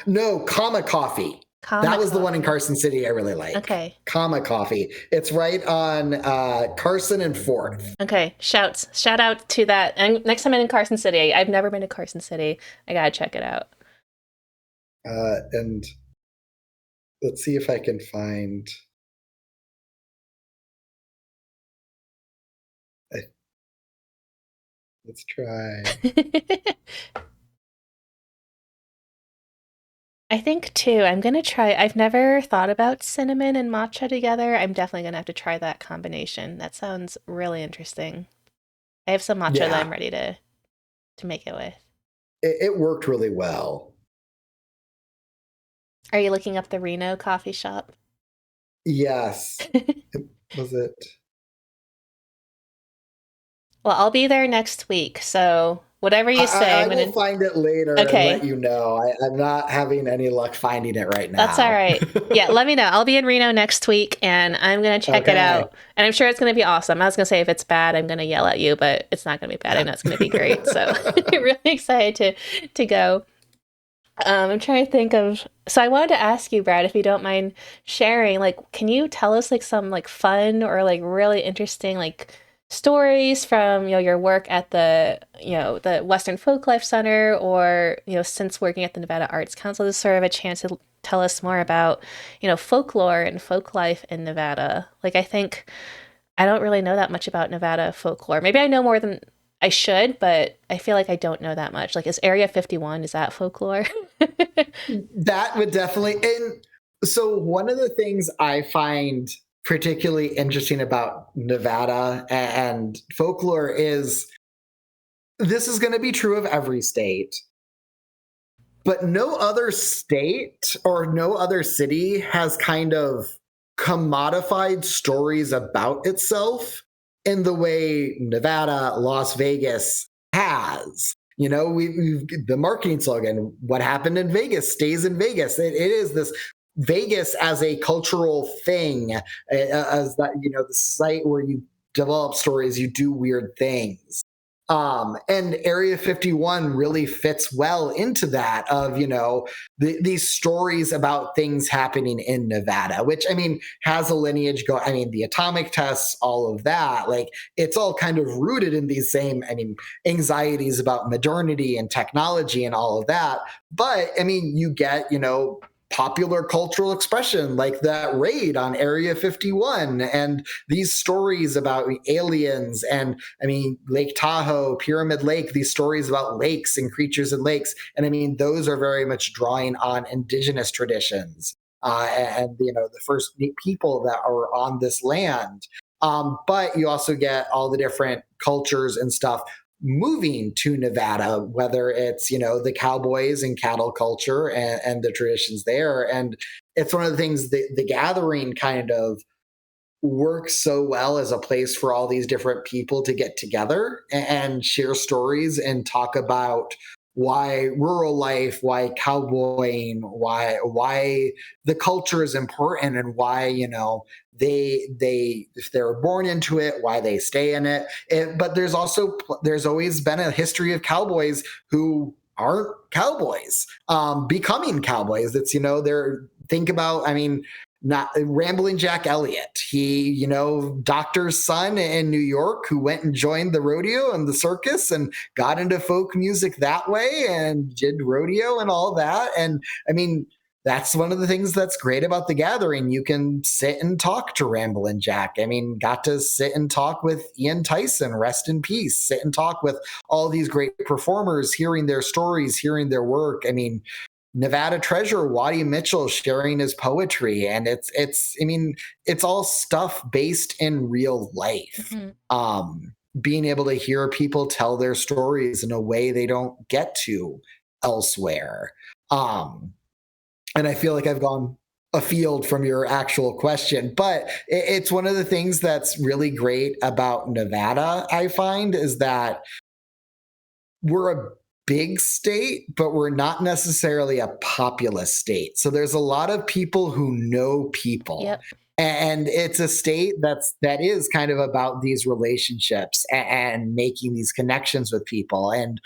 no, Comma Coffee. That was the one in Carson City I really like. Okay. Comma Coffee. It's right on Carson and 4th. Okay. Shout out to that. And next time I'm in Carson City, I've never been to Carson City. I gotta check it out. And let's see if I can find. Let's try. I think too, I'm going to try, I've never thought about cinnamon and matcha together. I'm definitely going to have to try that combination. That sounds really interesting. I have some matcha that I'm ready to make it with. It worked really well. Are you looking up the Reno coffee shop? Yes. Was it? Well, I'll be there next week, so whatever you say. I will find it later and let you know. I'm not having any luck finding it right now. That's all right. Yeah, let me know. I'll be in Reno next week, and I'm going to check it out. And I'm sure it's going to be awesome. I was going to say if it's bad, I'm going to yell at you, but it's not going to be bad. I know it's going to be great. So I'm really excited to go. I'm trying to think of... So I wanted to ask you, Brad, if you don't mind sharing, like, can you tell us like some like fun or like really interesting like stories from your work at the the Western Folklife Center, or since working at the Nevada Arts Council, to sort of a chance to tell us more about folklore and folk life in Nevada. Like, I don't really know that much about Nevada folklore. Maybe I know more than I should, but I feel like I don't know that much. Like, is Area 51, is that folklore? That would definitely. And so one of the things I find particularly interesting about Nevada and folklore is this is going to be true of every state, but no other state or no other city has kind of commodified stories about itself in the way Nevada, Las Vegas has. We've the marketing slogan, what happened in Vegas stays in Vegas. It is this Vegas as a cultural thing, as that, the site where you develop stories, you do weird things. And Area 51 really fits well into that of, these stories about things happening in Nevada, which I mean, has a lineage I mean, the atomic tests, all of that, like it's all kind of rooted in these same, I mean, anxieties about modernity and technology and all of that. But I mean, you get, popular cultural expression like that raid on Area 51 and these stories about aliens and I mean Lake Tahoe, Pyramid Lake, these stories about lakes and creatures in lakes. And I mean those are very much drawing on indigenous traditions and the first people that are on this land. But you also get all the different cultures and stuff moving to Nevada, whether it's, the cowboys and cattle culture and the traditions there. And it's one of the things that the gathering kind of works so well as a place for all these different people to get together and share stories and talk about why rural life, why cowboying, why the culture is important and why, they if they're born into it, why they stay in it. But there's always been a history of cowboys who aren't cowboys becoming cowboys. It's they're think about, I mean, not Rambling Jack Elliott. He, doctor's son in New York who went and joined the rodeo and the circus and got into folk music that way and did rodeo and all that. And I mean, that's one of the things that's great about the gathering. You can sit and talk to Ramblin' Jack. I mean, got to sit and talk with Ian Tyson, rest in peace, sit and talk with all these great performers, hearing their stories, hearing their work. I mean, Nevada treasure Waddy Mitchell sharing his poetry, and it's all stuff based in real life. Being able to hear people tell their stories in a way they don't get to elsewhere. And I feel like I've gone afield from your actual question, but it's one of the things that's really great about Nevada, I find, is that we're a big state, but we're not necessarily a populous state. So there's a lot of people who know people. Yep. And it's a state that is kind of about these relationships and making these connections with people and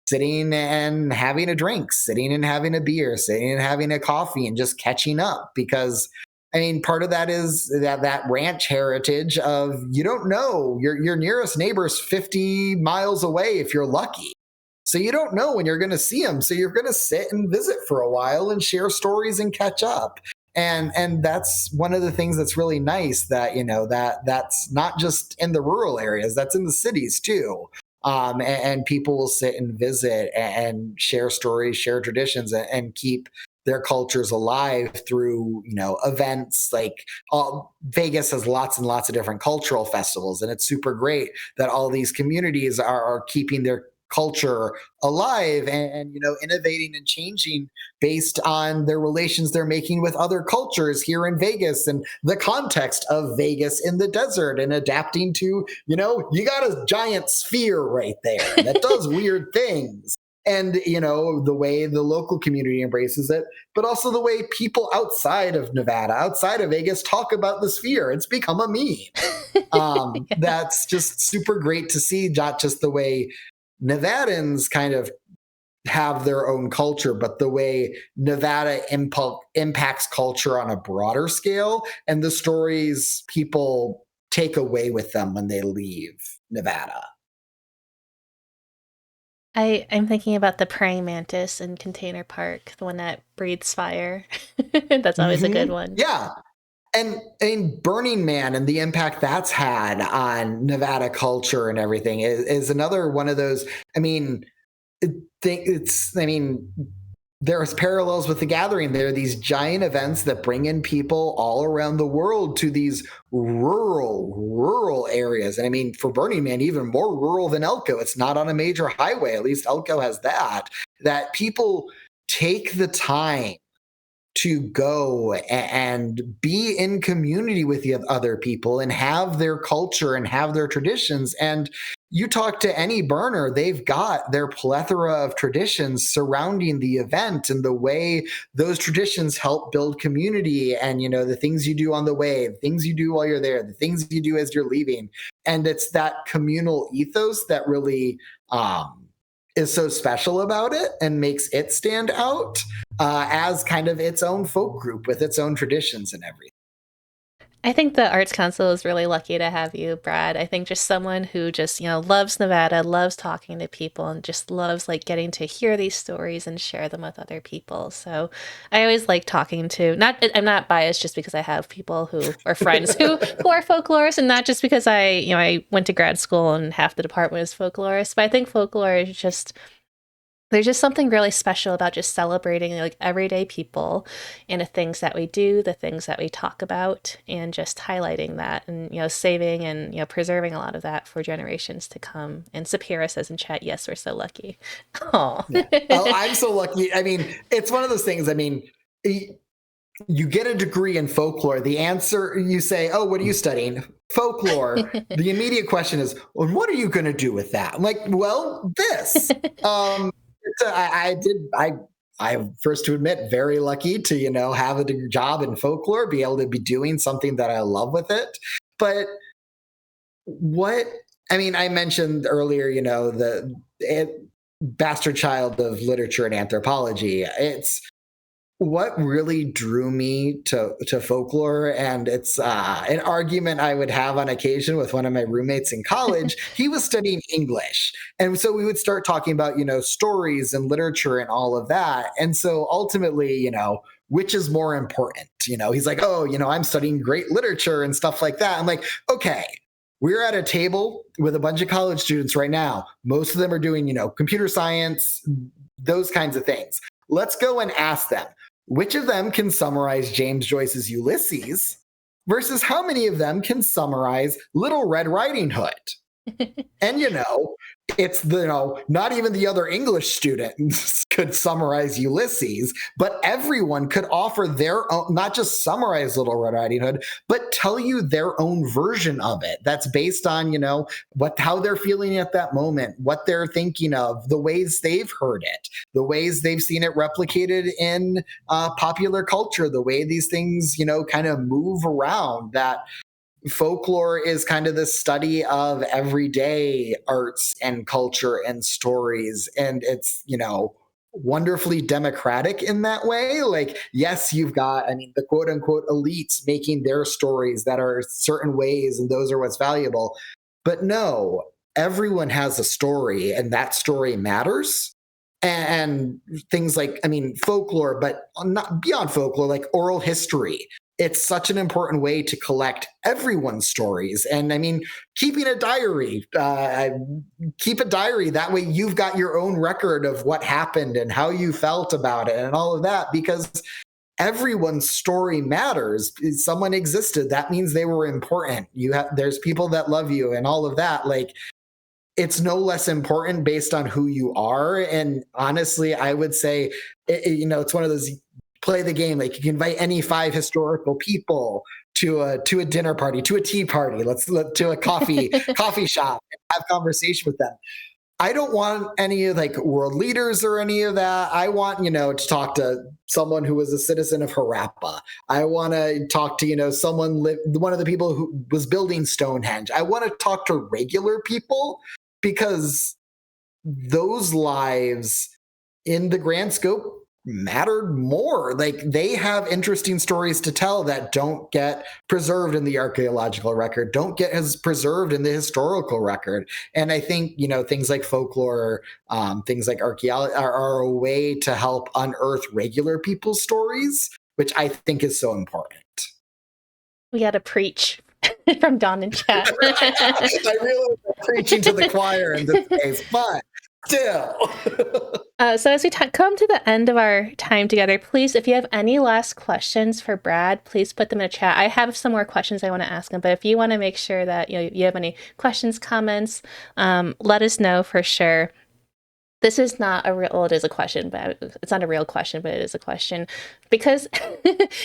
sitting and having a drink, sitting and having a beer, sitting and having a coffee and just catching up. Because I mean, part of that is that ranch heritage of you don't know your nearest neighbor's 50 miles away if you're lucky. So you don't know when you're going to see them. So you're going to sit and visit for a while and share stories and catch up. And that's one of the things that's really nice that, that's not just in the rural areas, that's in the cities too. And people will sit and visit and share stories, share traditions, and keep their cultures alive through, events like Vegas has lots and lots of different cultural festivals. And it's super great that all these communities are keeping their culture alive and innovating and changing based on their relations they're making with other cultures here in Vegas and the context of Vegas in the desert and adapting to, you got a giant sphere right there that does weird things. And, the way the local community embraces it, but also the way people outside of Nevada, outside of Vegas talk about the sphere. It's become a meme. Yeah. That's just super great to see, not just the way Nevadans kind of have their own culture, but the way Nevada impacts culture on a broader scale and the stories people take away with them when they leave Nevada. I'm thinking about the praying mantis in Container Park, the one that breathes fire. That's always a good one. Yeah. And Burning Man and the impact that's had on Nevada culture and everything is another one of those. I mean, there's parallels with the gathering. There are these giant events that bring in people all around the world to these rural areas. And I mean, for Burning Man, even more rural than Elko. It's not on a major highway. At least Elko has that people take the time to go and be in community with the other people and have their culture and have their traditions. And, you talk to any burner, they've got their plethora of traditions surrounding the event and the way those traditions help build community, and the things you do on the way, the things you do while you're there, the things you do as you're leaving. And it's that communal ethos that really is so special about it and makes it stand out as kind of its own folk group with its own traditions and everything. I think the Arts Council is really lucky to have you, Brad. I think just someone who just, loves Nevada, loves talking to people, and just loves like getting to hear these stories and share them with other people. So I always like talking to, I'm not biased just because I have people who are friends who are folklorists, and not just because I went to grad school and half the department is folklorist, but I think folklore is just, there's just something really special about just celebrating like everyday people and the things that we do, the things that we talk about, and just highlighting that and, saving and, preserving a lot of that for generations to come. And Sapira says in chat, yes, we're so lucky. Oh, yeah. Oh, I'm so lucky. I mean, it's one of those things. I mean, you get a degree in folklore. The answer, you say, oh, what are you studying? Folklore. The immediate question is, well, what are you going to do with that? I'm like, well, this. I'm first to admit, very lucky to, have a job in folklore, be able to be doing something that I love with it. But I mentioned earlier, the bastard child of literature and anthropology. It's what really drew me to folklore, and it's an argument I would have on occasion with one of my roommates in college. He was studying English, and so we would start talking about stories and literature and all of that. And so ultimately, which is more important? He's like, oh, I'm studying great literature and stuff like that. I'm like, okay. We're at a table with a bunch of college students right now. Most of them are doing, computer science, those kinds of things. Let's go and ask them, which of them can summarize James Joyce's Ulysses versus how many of them can summarize Little Red Riding Hood? And, it's not even the other English students could summarize Ulysses, but everyone could offer their own, not just summarize Little Red Riding Hood, but tell you their own version of it. That's based on, how they're feeling at that moment, what they're thinking of, the ways they've heard it, the ways they've seen it replicated in popular culture, the way these things, kind of move around. That folklore is kind of the study of everyday arts and culture and stories. And it's, wonderfully democratic in that way. Like, yes, you've got, the quote unquote elites making their stories that are certain ways, and those are what's valuable. But no, everyone has a story, and that story matters. And things like, folklore, but not beyond folklore, like oral history. It's such an important way to collect everyone's stories. And keeping a diary, keep a diary. That way you've got your own record of what happened and how you felt about it and all of that, because everyone's story matters. Someone existed. That means they were important. There's people that love you and all of that. Like, it's no less important based on who you are. And honestly, I would say, it's one of those, play the game. Like, you can invite any 5 historical people to a dinner party, to a tea party, to a coffee shop, and have conversation with them. I don't want any like world leaders or any of that. I want, to talk to someone who was a citizen of Harappa. I want to talk to, one of the people who was building Stonehenge. I want to talk to regular people, because those lives in the grand scope mattered more. Like, they have interesting stories to tell that don't get preserved in the archaeological record, don't get as preserved in the historical record. And I think, things like folklore, things like archaeology are a way to help unearth regular people's stories, which I think is so important. We got to preach from Dawn in chat. I realize I'm preaching to the choir in this case, but still. So as we come to the end of our time together, please, if you have any last questions for Brad, please put them in the chat. I have some more questions I want to ask him, but if you want to make sure that you have any questions, comments, let us know for sure. This is not a real, well, it is a question, but it's not a real question, but it is a question. Because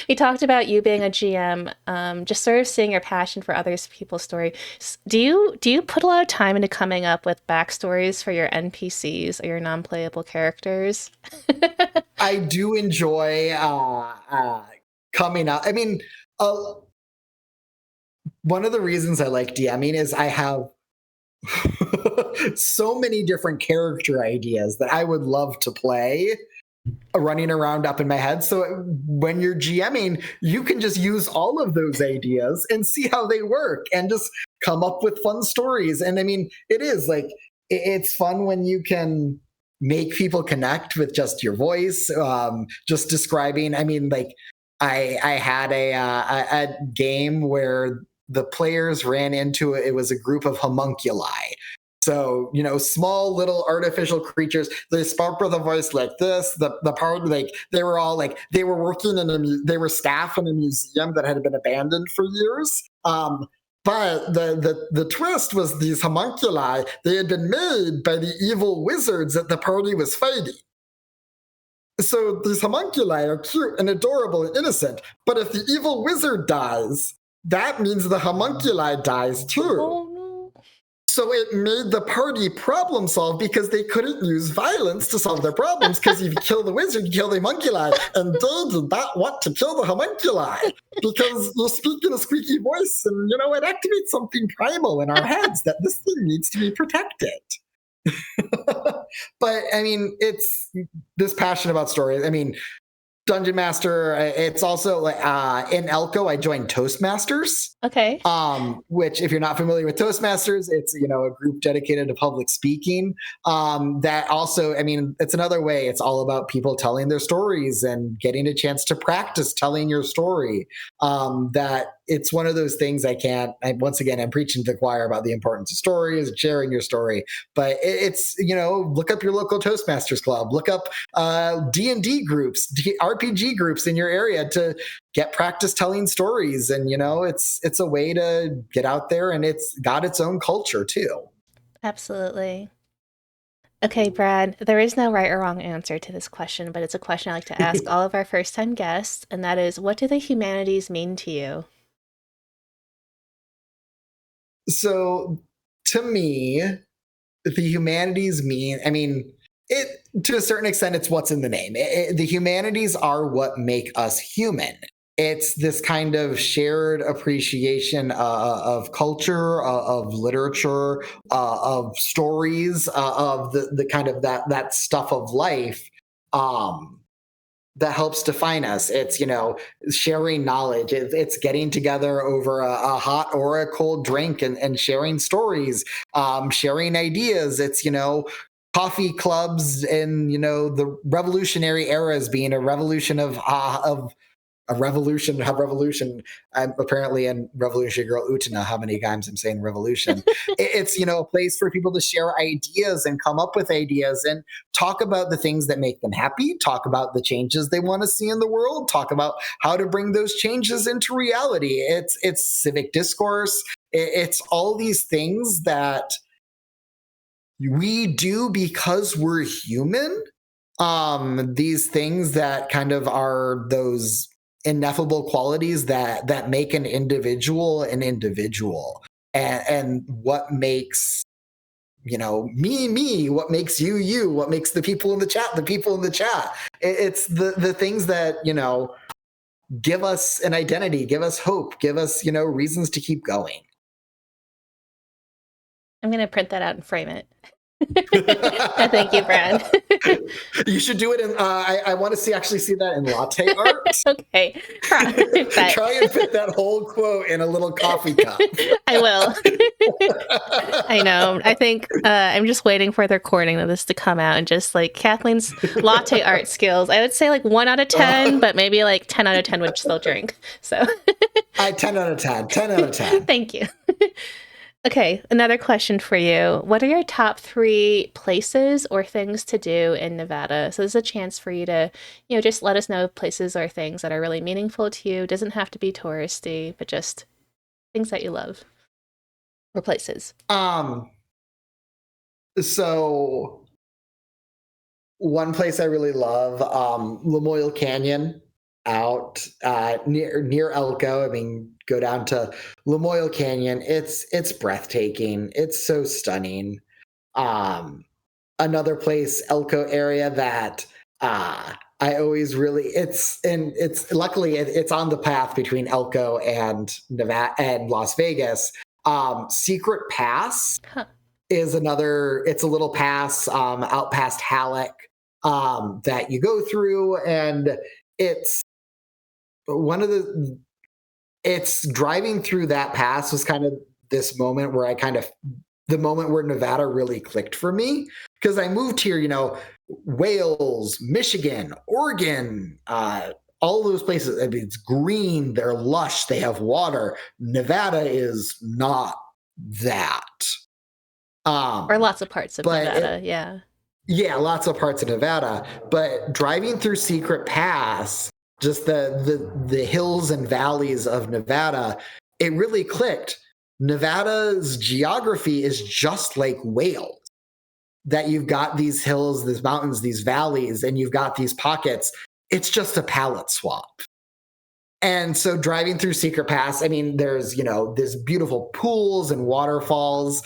we talked about you being a GM, just sort of seeing your passion for other people's story. Do you put a lot of time into coming up with backstories for your NPCs or your non-playable characters? I do enjoy coming up. I mean, uh, one of the reasons I like DMing is I have so many different character ideas that I would love to play running around up in my head. So when you're GMing, you can just use all of those ideas and see how they work and just come up with fun stories. And I mean, it is like, it's fun when you can make people connect with just your voice, just describing. I mean, like, I had a game where the players ran into it was a group of homunculi. So, small little artificial creatures, they spoke with a voice like this. The part, like, they were all like, they were working they were staff in a museum that had been abandoned for years. But the twist was these homunculi, they had been made by the evil wizards that the party was fighting. So these homunculi are cute and adorable and innocent. But if the evil wizard dies, that means the homunculi dies too. Oh no. So it made the party problem solve because they couldn't use violence to solve their problems, because if you kill the wizard, you kill the homunculi, and they did not want to kill the homunculi because you speak in a squeaky voice and, it activates something primal in our heads that this thing needs to be protected. But I mean, it's this passion about stories. I mean, Dungeon Master. It's also in Elko, I joined Toastmasters. Okay. Which, if you're not familiar with Toastmasters, it's a group dedicated to public speaking. That also, I mean, it's another way. It's all about people telling their stories and getting a chance to practice telling your story. That it's one of those things once again, I'm preaching to the choir about the importance of stories and sharing your story. But it's look up your local Toastmasters club, look up D&D groups, RPG groups in your area to get practice telling stories. And it's a way to get out there, and it's got its own culture too. Absolutely. Okay, Brad, there is no right or wrong answer to this question, but it's a question I like to ask all of our first-time guests, and that is, what do the humanities mean to you? So to me, the humanities I mean, it, to a certain extent, it's what's in the name. The humanities are what make us human. It's this kind of shared appreciation of culture, of literature, of stories, of the kind of that stuff of life. That helps define us. It's sharing knowledge. It's getting together over a hot or a cold drink and sharing stories, sharing ideas. It's coffee clubs and the revolutionary eras being a revolution of a revolution. I'm apparently in Revolutionary Girl Utana, how many times I'm saying revolution. It's, a place for people to share ideas and come up with ideas and talk about the things that make them happy, talk about the changes they want to see in the world, talk about how to bring those changes into reality. It's civic discourse. It's all these things that we do because we're human. These things that kind of are those ineffable qualities that make an individual, and what makes me, what makes you, what makes the people in the chat. It's the things that give us an identity, give us hope, give us reasons to keep going. I'm going to print that out and frame it. Thank you, Brad. You should do it in. I want to actually see that in latte art. Okay. Try and fit that whole quote in a little coffee cup. I will. I know. I think I'm just waiting for the recording of this to come out, and just like Kathleen's latte art skills, I would say like 1 out of 10, but maybe like 10 out of 10 would still drink. So 10 out of 10. 10 out of 10. Thank you. Okay, another question for you. What are your top 3 places or things to do in Nevada? So this is a chance for you to, just let us know places or things that are really meaningful to you. It doesn't have to be touristy, but just things that you love or places. So one place I really love, Lamoille Canyon out near Elko. I mean, go down to Lamoille Canyon. It's breathtaking. It's so stunning. Um, Another place, Elko area, that I always really it's luckily it's on the path between Elko and Nevada and Las Vegas. Secret Pass Huh. is another. It's a little pass out past Halleck that you go through, and it's one of the. It's driving through that pass was kind of this moment where I kind of the moment where Nevada really clicked for me because I moved here, Wales, Michigan, Oregon, all those places. I mean, it's green, they're lush, they have water. Nevada is not that. Or lots of parts of Nevada, yeah. Yeah, lots of parts of Nevada. But driving through Secret Pass, just the hills and valleys of Nevada, it really clicked. Nevada's geography is just like Wales. That you've got these hills, these mountains, these valleys, and you've got these pockets. It's just a palette swap. And so driving through Secret Pass, I mean, there's, there's beautiful pools and waterfalls.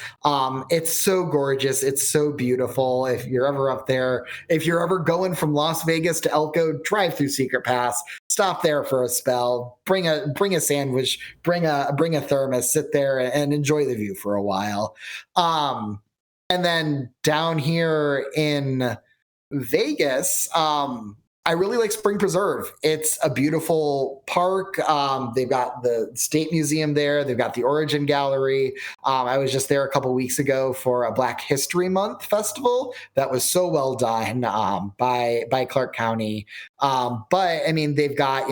It's so gorgeous. It's so beautiful. If you're ever up there, if you're ever going from Las Vegas to Elko, drive through Secret Pass, stop there for a spell, bring a sandwich, bring a thermos, sit there and enjoy the view for a while. And then down here in Vegas, I really like Spring Preserve. It's a beautiful park. They've got the State Museum there. They've got the Origin Gallery. I was just there a couple weeks ago for a Black History Month festival that was so well done by Clark County. But I mean, they've got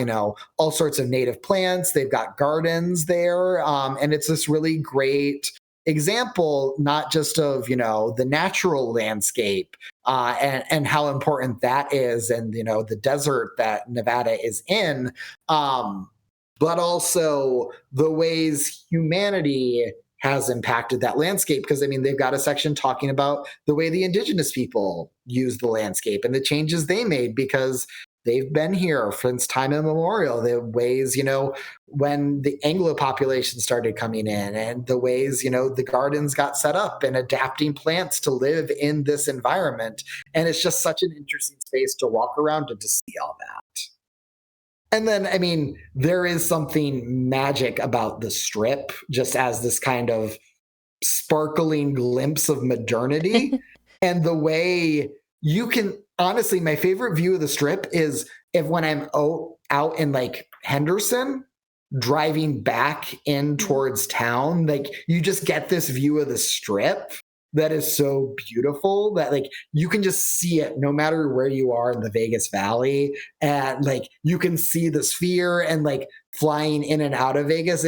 all sorts of native plants. They've got gardens there, and it's this really great example, not just of the natural landscape and how important that is, and the desert that Nevada is in, but also the ways humanity has impacted that landscape. Because I mean, they've got a section talking about the way the indigenous people use the landscape and the changes they made because they've been here since time immemorial. The ways, when the Anglo population started coming in, and the ways, the gardens got set up and adapting plants to live in this environment. And it's just such an interesting space to walk around and to see all that. And then, I mean, there is something magic about the Strip, just as this kind of sparkling glimpse of modernity and the way you can honestly, my favorite view of the Strip is when I'm out in like Henderson, driving back in towards town, like you just get this view of the Strip that is so beautiful that like you can just see it no matter where you are in the Vegas Valley, and like you can see the Sphere and like flying in and out of Vegas.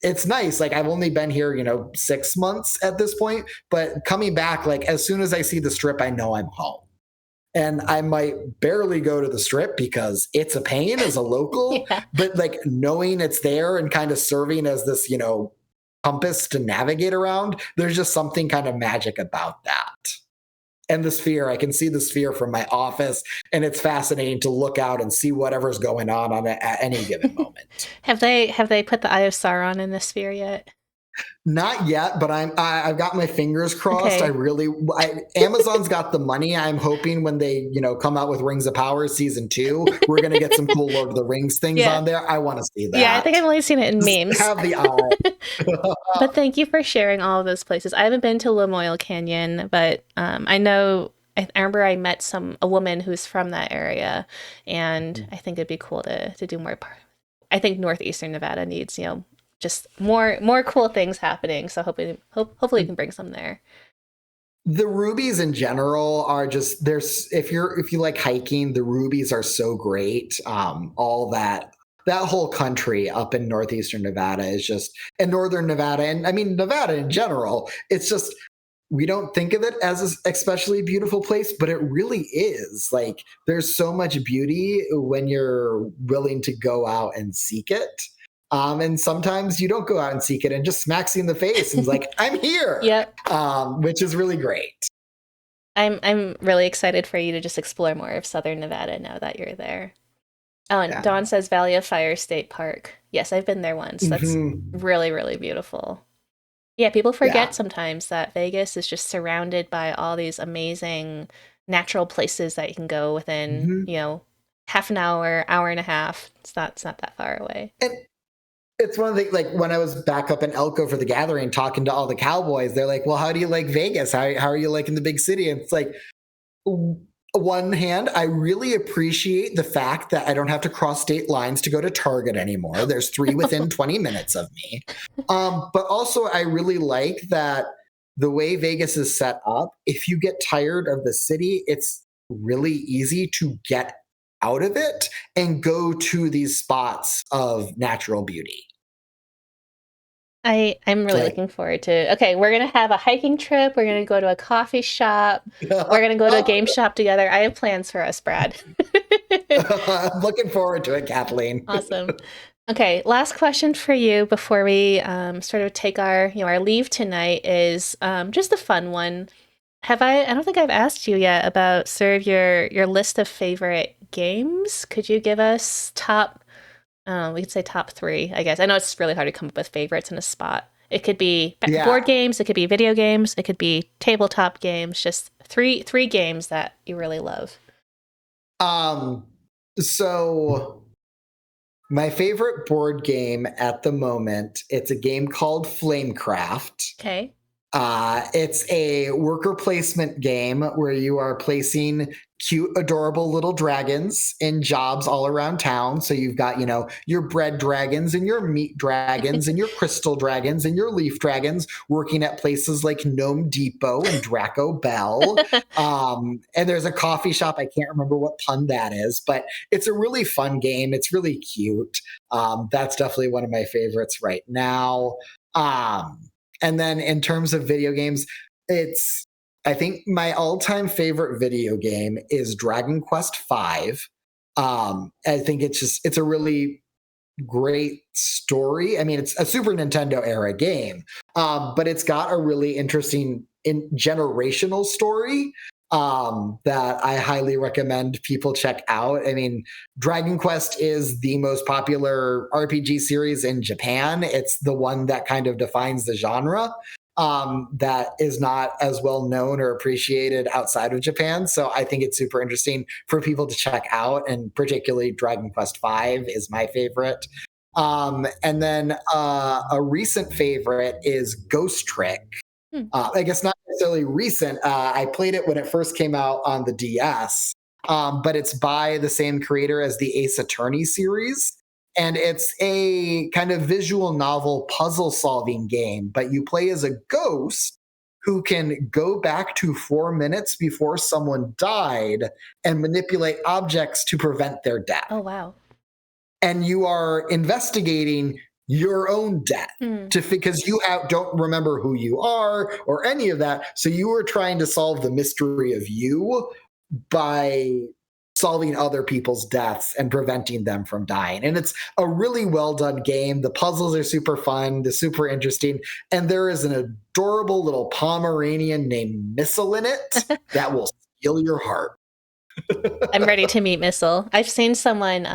It's nice. Like I've only been here, 6 months at this point, but coming back, like as soon as I see the Strip, I know I'm home. And I might barely go to the Strip because it's a pain as a local, Yeah. but like knowing it's there and kind of serving as this, compass to navigate around, there's just something kind of magic about that. And the Sphere, I can see the Sphere from my office, and it's fascinating to look out and see whatever's going on it at any given moment. Have they put the Eye of Sauron in the Sphere yet? Not yet, but I've got my fingers crossed. Okay. Amazon's got the money. I'm hoping when they, come out with Rings of Power season 2, we're going to get some cool Lord of the Rings things on there. I want to see that. Yeah, I think I've only seen it in memes. Have the eye. But thank you for sharing all of those places. I haven't been to Lamoille Canyon, but I remember I met a woman who's from that area, and I think it'd be cool to do more. I think northeastern Nevada needs, just more cool things happening. So hopefully you can bring some there. The Rubies in general are just if you like hiking, the Rubies are so great. All that whole country up in northeastern Nevada is just, and northern Nevada, and I mean Nevada in general, it's just, we don't think of it as an especially beautiful place, but it really is. Like there's so much beauty when you're willing to go out and seek it. And sometimes you don't go out and seek it and just smacks you in the face and is like, I'm here. Yep. Which is really great. I'm really excited for you to just explore more of Southern Nevada now that you're there. Oh, and Yeah. Dawn says Valley of Fire State Park. Yes, I've been there once. That's Hmm. really, really beautiful. Yeah, people forget Yeah. sometimes that Vegas is just surrounded by all these amazing natural places that you can go within, Hmm. half an hour, hour and a half. It's not that far away. And it's one of the, like, when I was back up in Elko for the gathering talking to all the cowboys, they're like, well, how do you like Vegas? How are you liking the big city? And it's like, one hand, I really appreciate the fact that I don't have to cross state lines to go to Target anymore. There's three within 20 minutes of me. But also, I really like that the way Vegas is set up, if you get tired of the city, it's really easy to get out of it and go to these spots of natural beauty. I'm really Like, looking forward to. Okay, we're gonna have a hiking trip. We're gonna go to a coffee shop. We're gonna go to a game shop together. I have plans for us, Brad. I'm looking forward to it, Kathleen. Awesome. Okay, last question for you before we sort of take our leave tonight is just a fun one. I don't think I've asked you yet about sort of your list of favorite games. Could you give us we could say top three, I guess. I know it's really hard to come up with favorites in a spot. It could be board Yeah. games, it could be video games, it could be tabletop games, just three games that you really love. Um, so my favorite board game at the moment, it's a game called Flamecraft. Okay. It's a worker placement game where you are placing cute, adorable little dragons in jobs all around town. So you've got, your bread dragons and your meat dragons and your crystal dragons and your leaf dragons working at places like Gnome Depot and Draco Bell. And there's a coffee shop. I can't remember what pun that is, but it's a really fun game. It's really cute. That's definitely one of my favorites right now. And then in terms of video games, I think my all-time favorite video game is Dragon Quest V. I think it's a really great story. I mean, it's a Super Nintendo era game, but it's got a really interesting generational story that I highly recommend people check out. I mean, Dragon Quest is the most popular RPG series in Japan. It's the one that kind of defines the genre. That is not as well known or appreciated outside of Japan. So I think it's super interesting for people to check out, and particularly Dragon Quest V is my favorite. And then a recent favorite is Ghost Trick. Hmm. I guess not necessarily recent. I played it when it first came out on the DS, but it's by the same creator as the Ace Attorney series. And it's a kind of visual novel puzzle solving game, but you play as a ghost who can go back to 4 minutes before someone died and manipulate objects to prevent their death. Oh, wow. And you are investigating your own death Hmm. because don't remember who you are or any of that. So you were trying to solve the mystery of you by solving other people's deaths and preventing them from dying. And it's a really well done game. The puzzles are super fun, they're super interesting, and there is an adorable little Pomeranian named Missile in it that will steal your heart. I'm ready to meet Missile. I've seen someone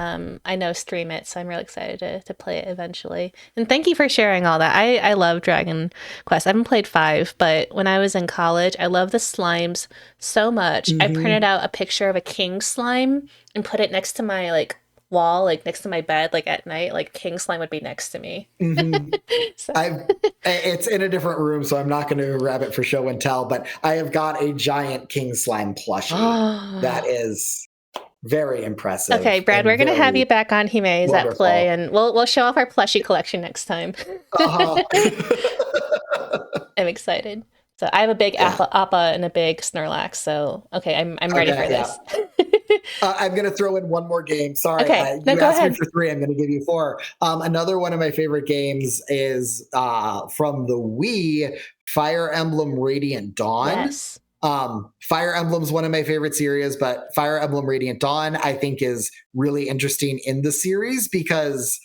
I know stream it, so I'm really excited to play it eventually. And thank you for sharing all that. I love Dragon Quest. I haven't played 5, but when I was in college, I love the slimes so much. I printed Mm-hmm. out a picture of a king slime and put it next to my wall, next to my bed, at night, king slime would be next to me. Mm-hmm. So It's in a different room, so I'm not going to grab it for show and tell, but I have got a giant king slime plushie that oh. is very impressive Okay, Brad, and we're gonna have very you back on Hime's at play, wonderful. and we'll show off our plushie collection next time. Uh-huh. I'm excited. So I have a big Yeah. Appa and a big Snorlax. So okay, I'm ready Okay. for Yeah. this. I'm going to throw in one more game. Sorry, Okay, no, you go asked me ahead. for three. I'm going to give you four. Another one of my favorite games is from the Wii, Fire Emblem Radiant Dawn. Yes. Fire Emblem's one of my favorite series, but Fire Emblem Radiant Dawn I think is really interesting in the series because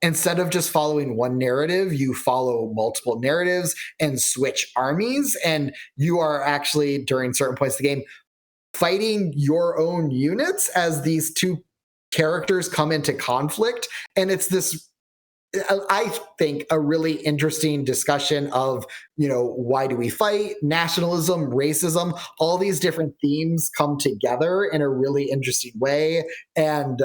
instead of just following one narrative, you follow multiple narratives and switch armies. And you are actually, during certain points of the game, fighting your own units as these two characters come into conflict. And it's this, I think, a really interesting discussion of, why do we fight? Nationalism, racism, all these different themes come together in a really interesting way. And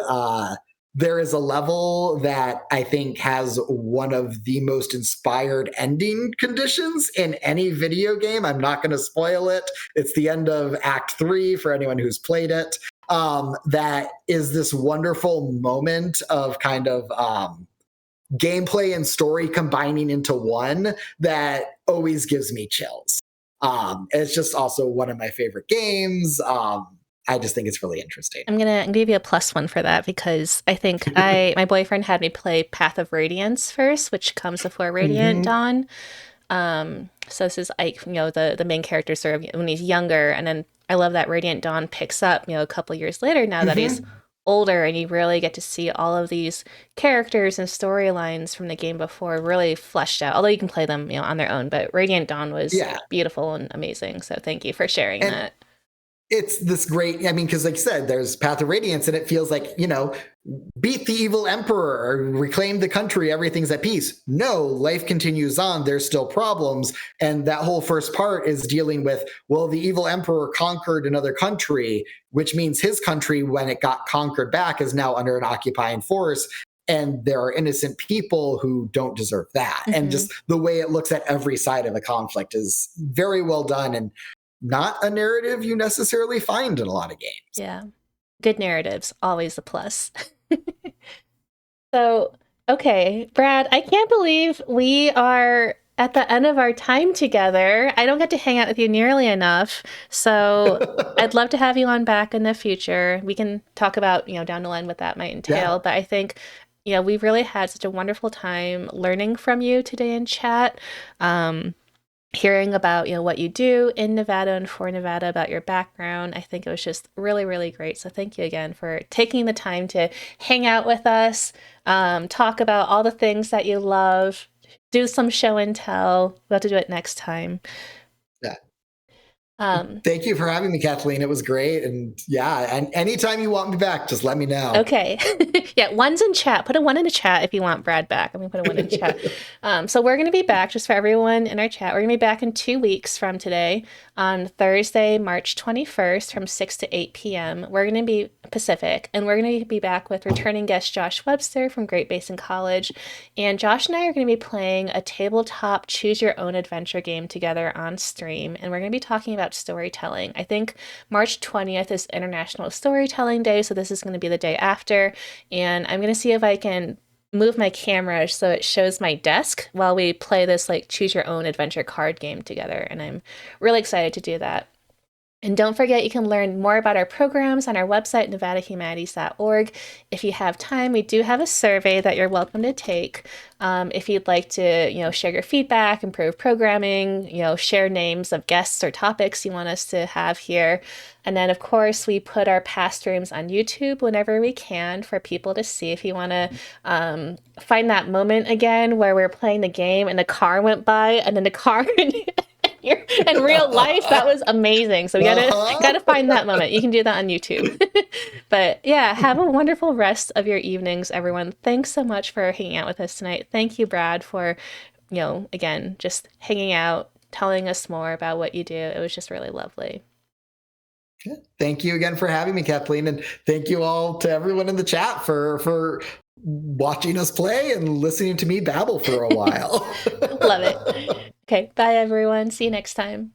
there is a level that I think has one of the most inspired ending conditions in any video game. I'm not going to spoil it. It's the end of Act 3 for anyone who's played it. That is this wonderful moment of kind of gameplay and story combining into one that always gives me chills. It's just also one of my favorite games. I just think it's really interesting. I'm gonna give you a +1 for that because I think my boyfriend had me play Path of Radiance first, which comes before Radiant Dawn. So this is Ike, the main character sort of when he's younger, and then I love that Radiant Dawn picks up, a couple years later now that he's older, and you really get to see all of these characters and storylines from the game before really fleshed out. Although you can play them, on their own, but Radiant Dawn was beautiful and amazing. So thank you for sharing that. It's this great, because like you said, there's Path of Radiance, and it feels like, beat the evil emperor, reclaim the country, everything's at peace. No, life continues on. There's still problems. And that whole first part is dealing with, well, the evil emperor conquered another country, which means his country, when it got conquered back, is now under an occupying force. And there are innocent people who don't deserve that. And just the way it looks at every side of a conflict is very well done. And not a narrative you necessarily find in a lot of games. Yeah. Good narratives, always a plus. So, okay, Brad, I can't believe we are at the end of our time together. I don't get to hang out with you nearly enough. So I'd love to have you on back in the future. We can talk about, down the line what that might entail. But I think, we've really had such a wonderful time learning from you today in chat. Hearing about, what you do in Nevada and for Nevada, about your background. I think it was just really, really great. So thank you again for taking the time to hang out with us, talk about all the things that you love, do some show and tell. We'll have to do it next time. Yeah. Thank you for having me, Kathleen. It was great. And and anytime you want me back, just let me know. Okay. One's in chat. Put a 1 in the chat if you want Brad back. I'm going to put a 1 in the chat. So we're going to be back, just for everyone in our chat. We're going to be back in 2 weeks from today on Thursday, March 21st from 6 to 8 p.m. We're going to be Pacific, and we're going to be back with returning guest Josh Webster from Great Basin College. And Josh and I are going to be playing a tabletop choose your own adventure game together on stream. And we're going to be talking about storytelling. I think March 20th is International Storytelling Day, so this is going to be the day after. And I'm going to see if I can move my camera so it shows my desk while we play this choose your own adventure card game together. And I'm really excited to do that. And don't forget, you can learn more about our programs on our website, nevadahumanities.org. If you have time, we do have a survey that you're welcome to take. If you'd like to, share your feedback, improve programming, share names of guests or topics you want us to have here. And then, of course, we put our past rooms on YouTube whenever we can for people to see. If you want to find that moment again where we're playing the game and the car went by and then the car... in real life, that was amazing. So we gotta find that moment. You can do that on YouTube. But have a wonderful rest of your evenings, everyone. Thanks so much for hanging out with us tonight. Thank you, Brad, for again, just hanging out, telling us more about what you do. It was just really lovely. Thank you again for having me, Kathleen, and thank you all to everyone in the chat for watching us play and listening to me babble for a while. Love it. Okay, bye everyone. See you next time.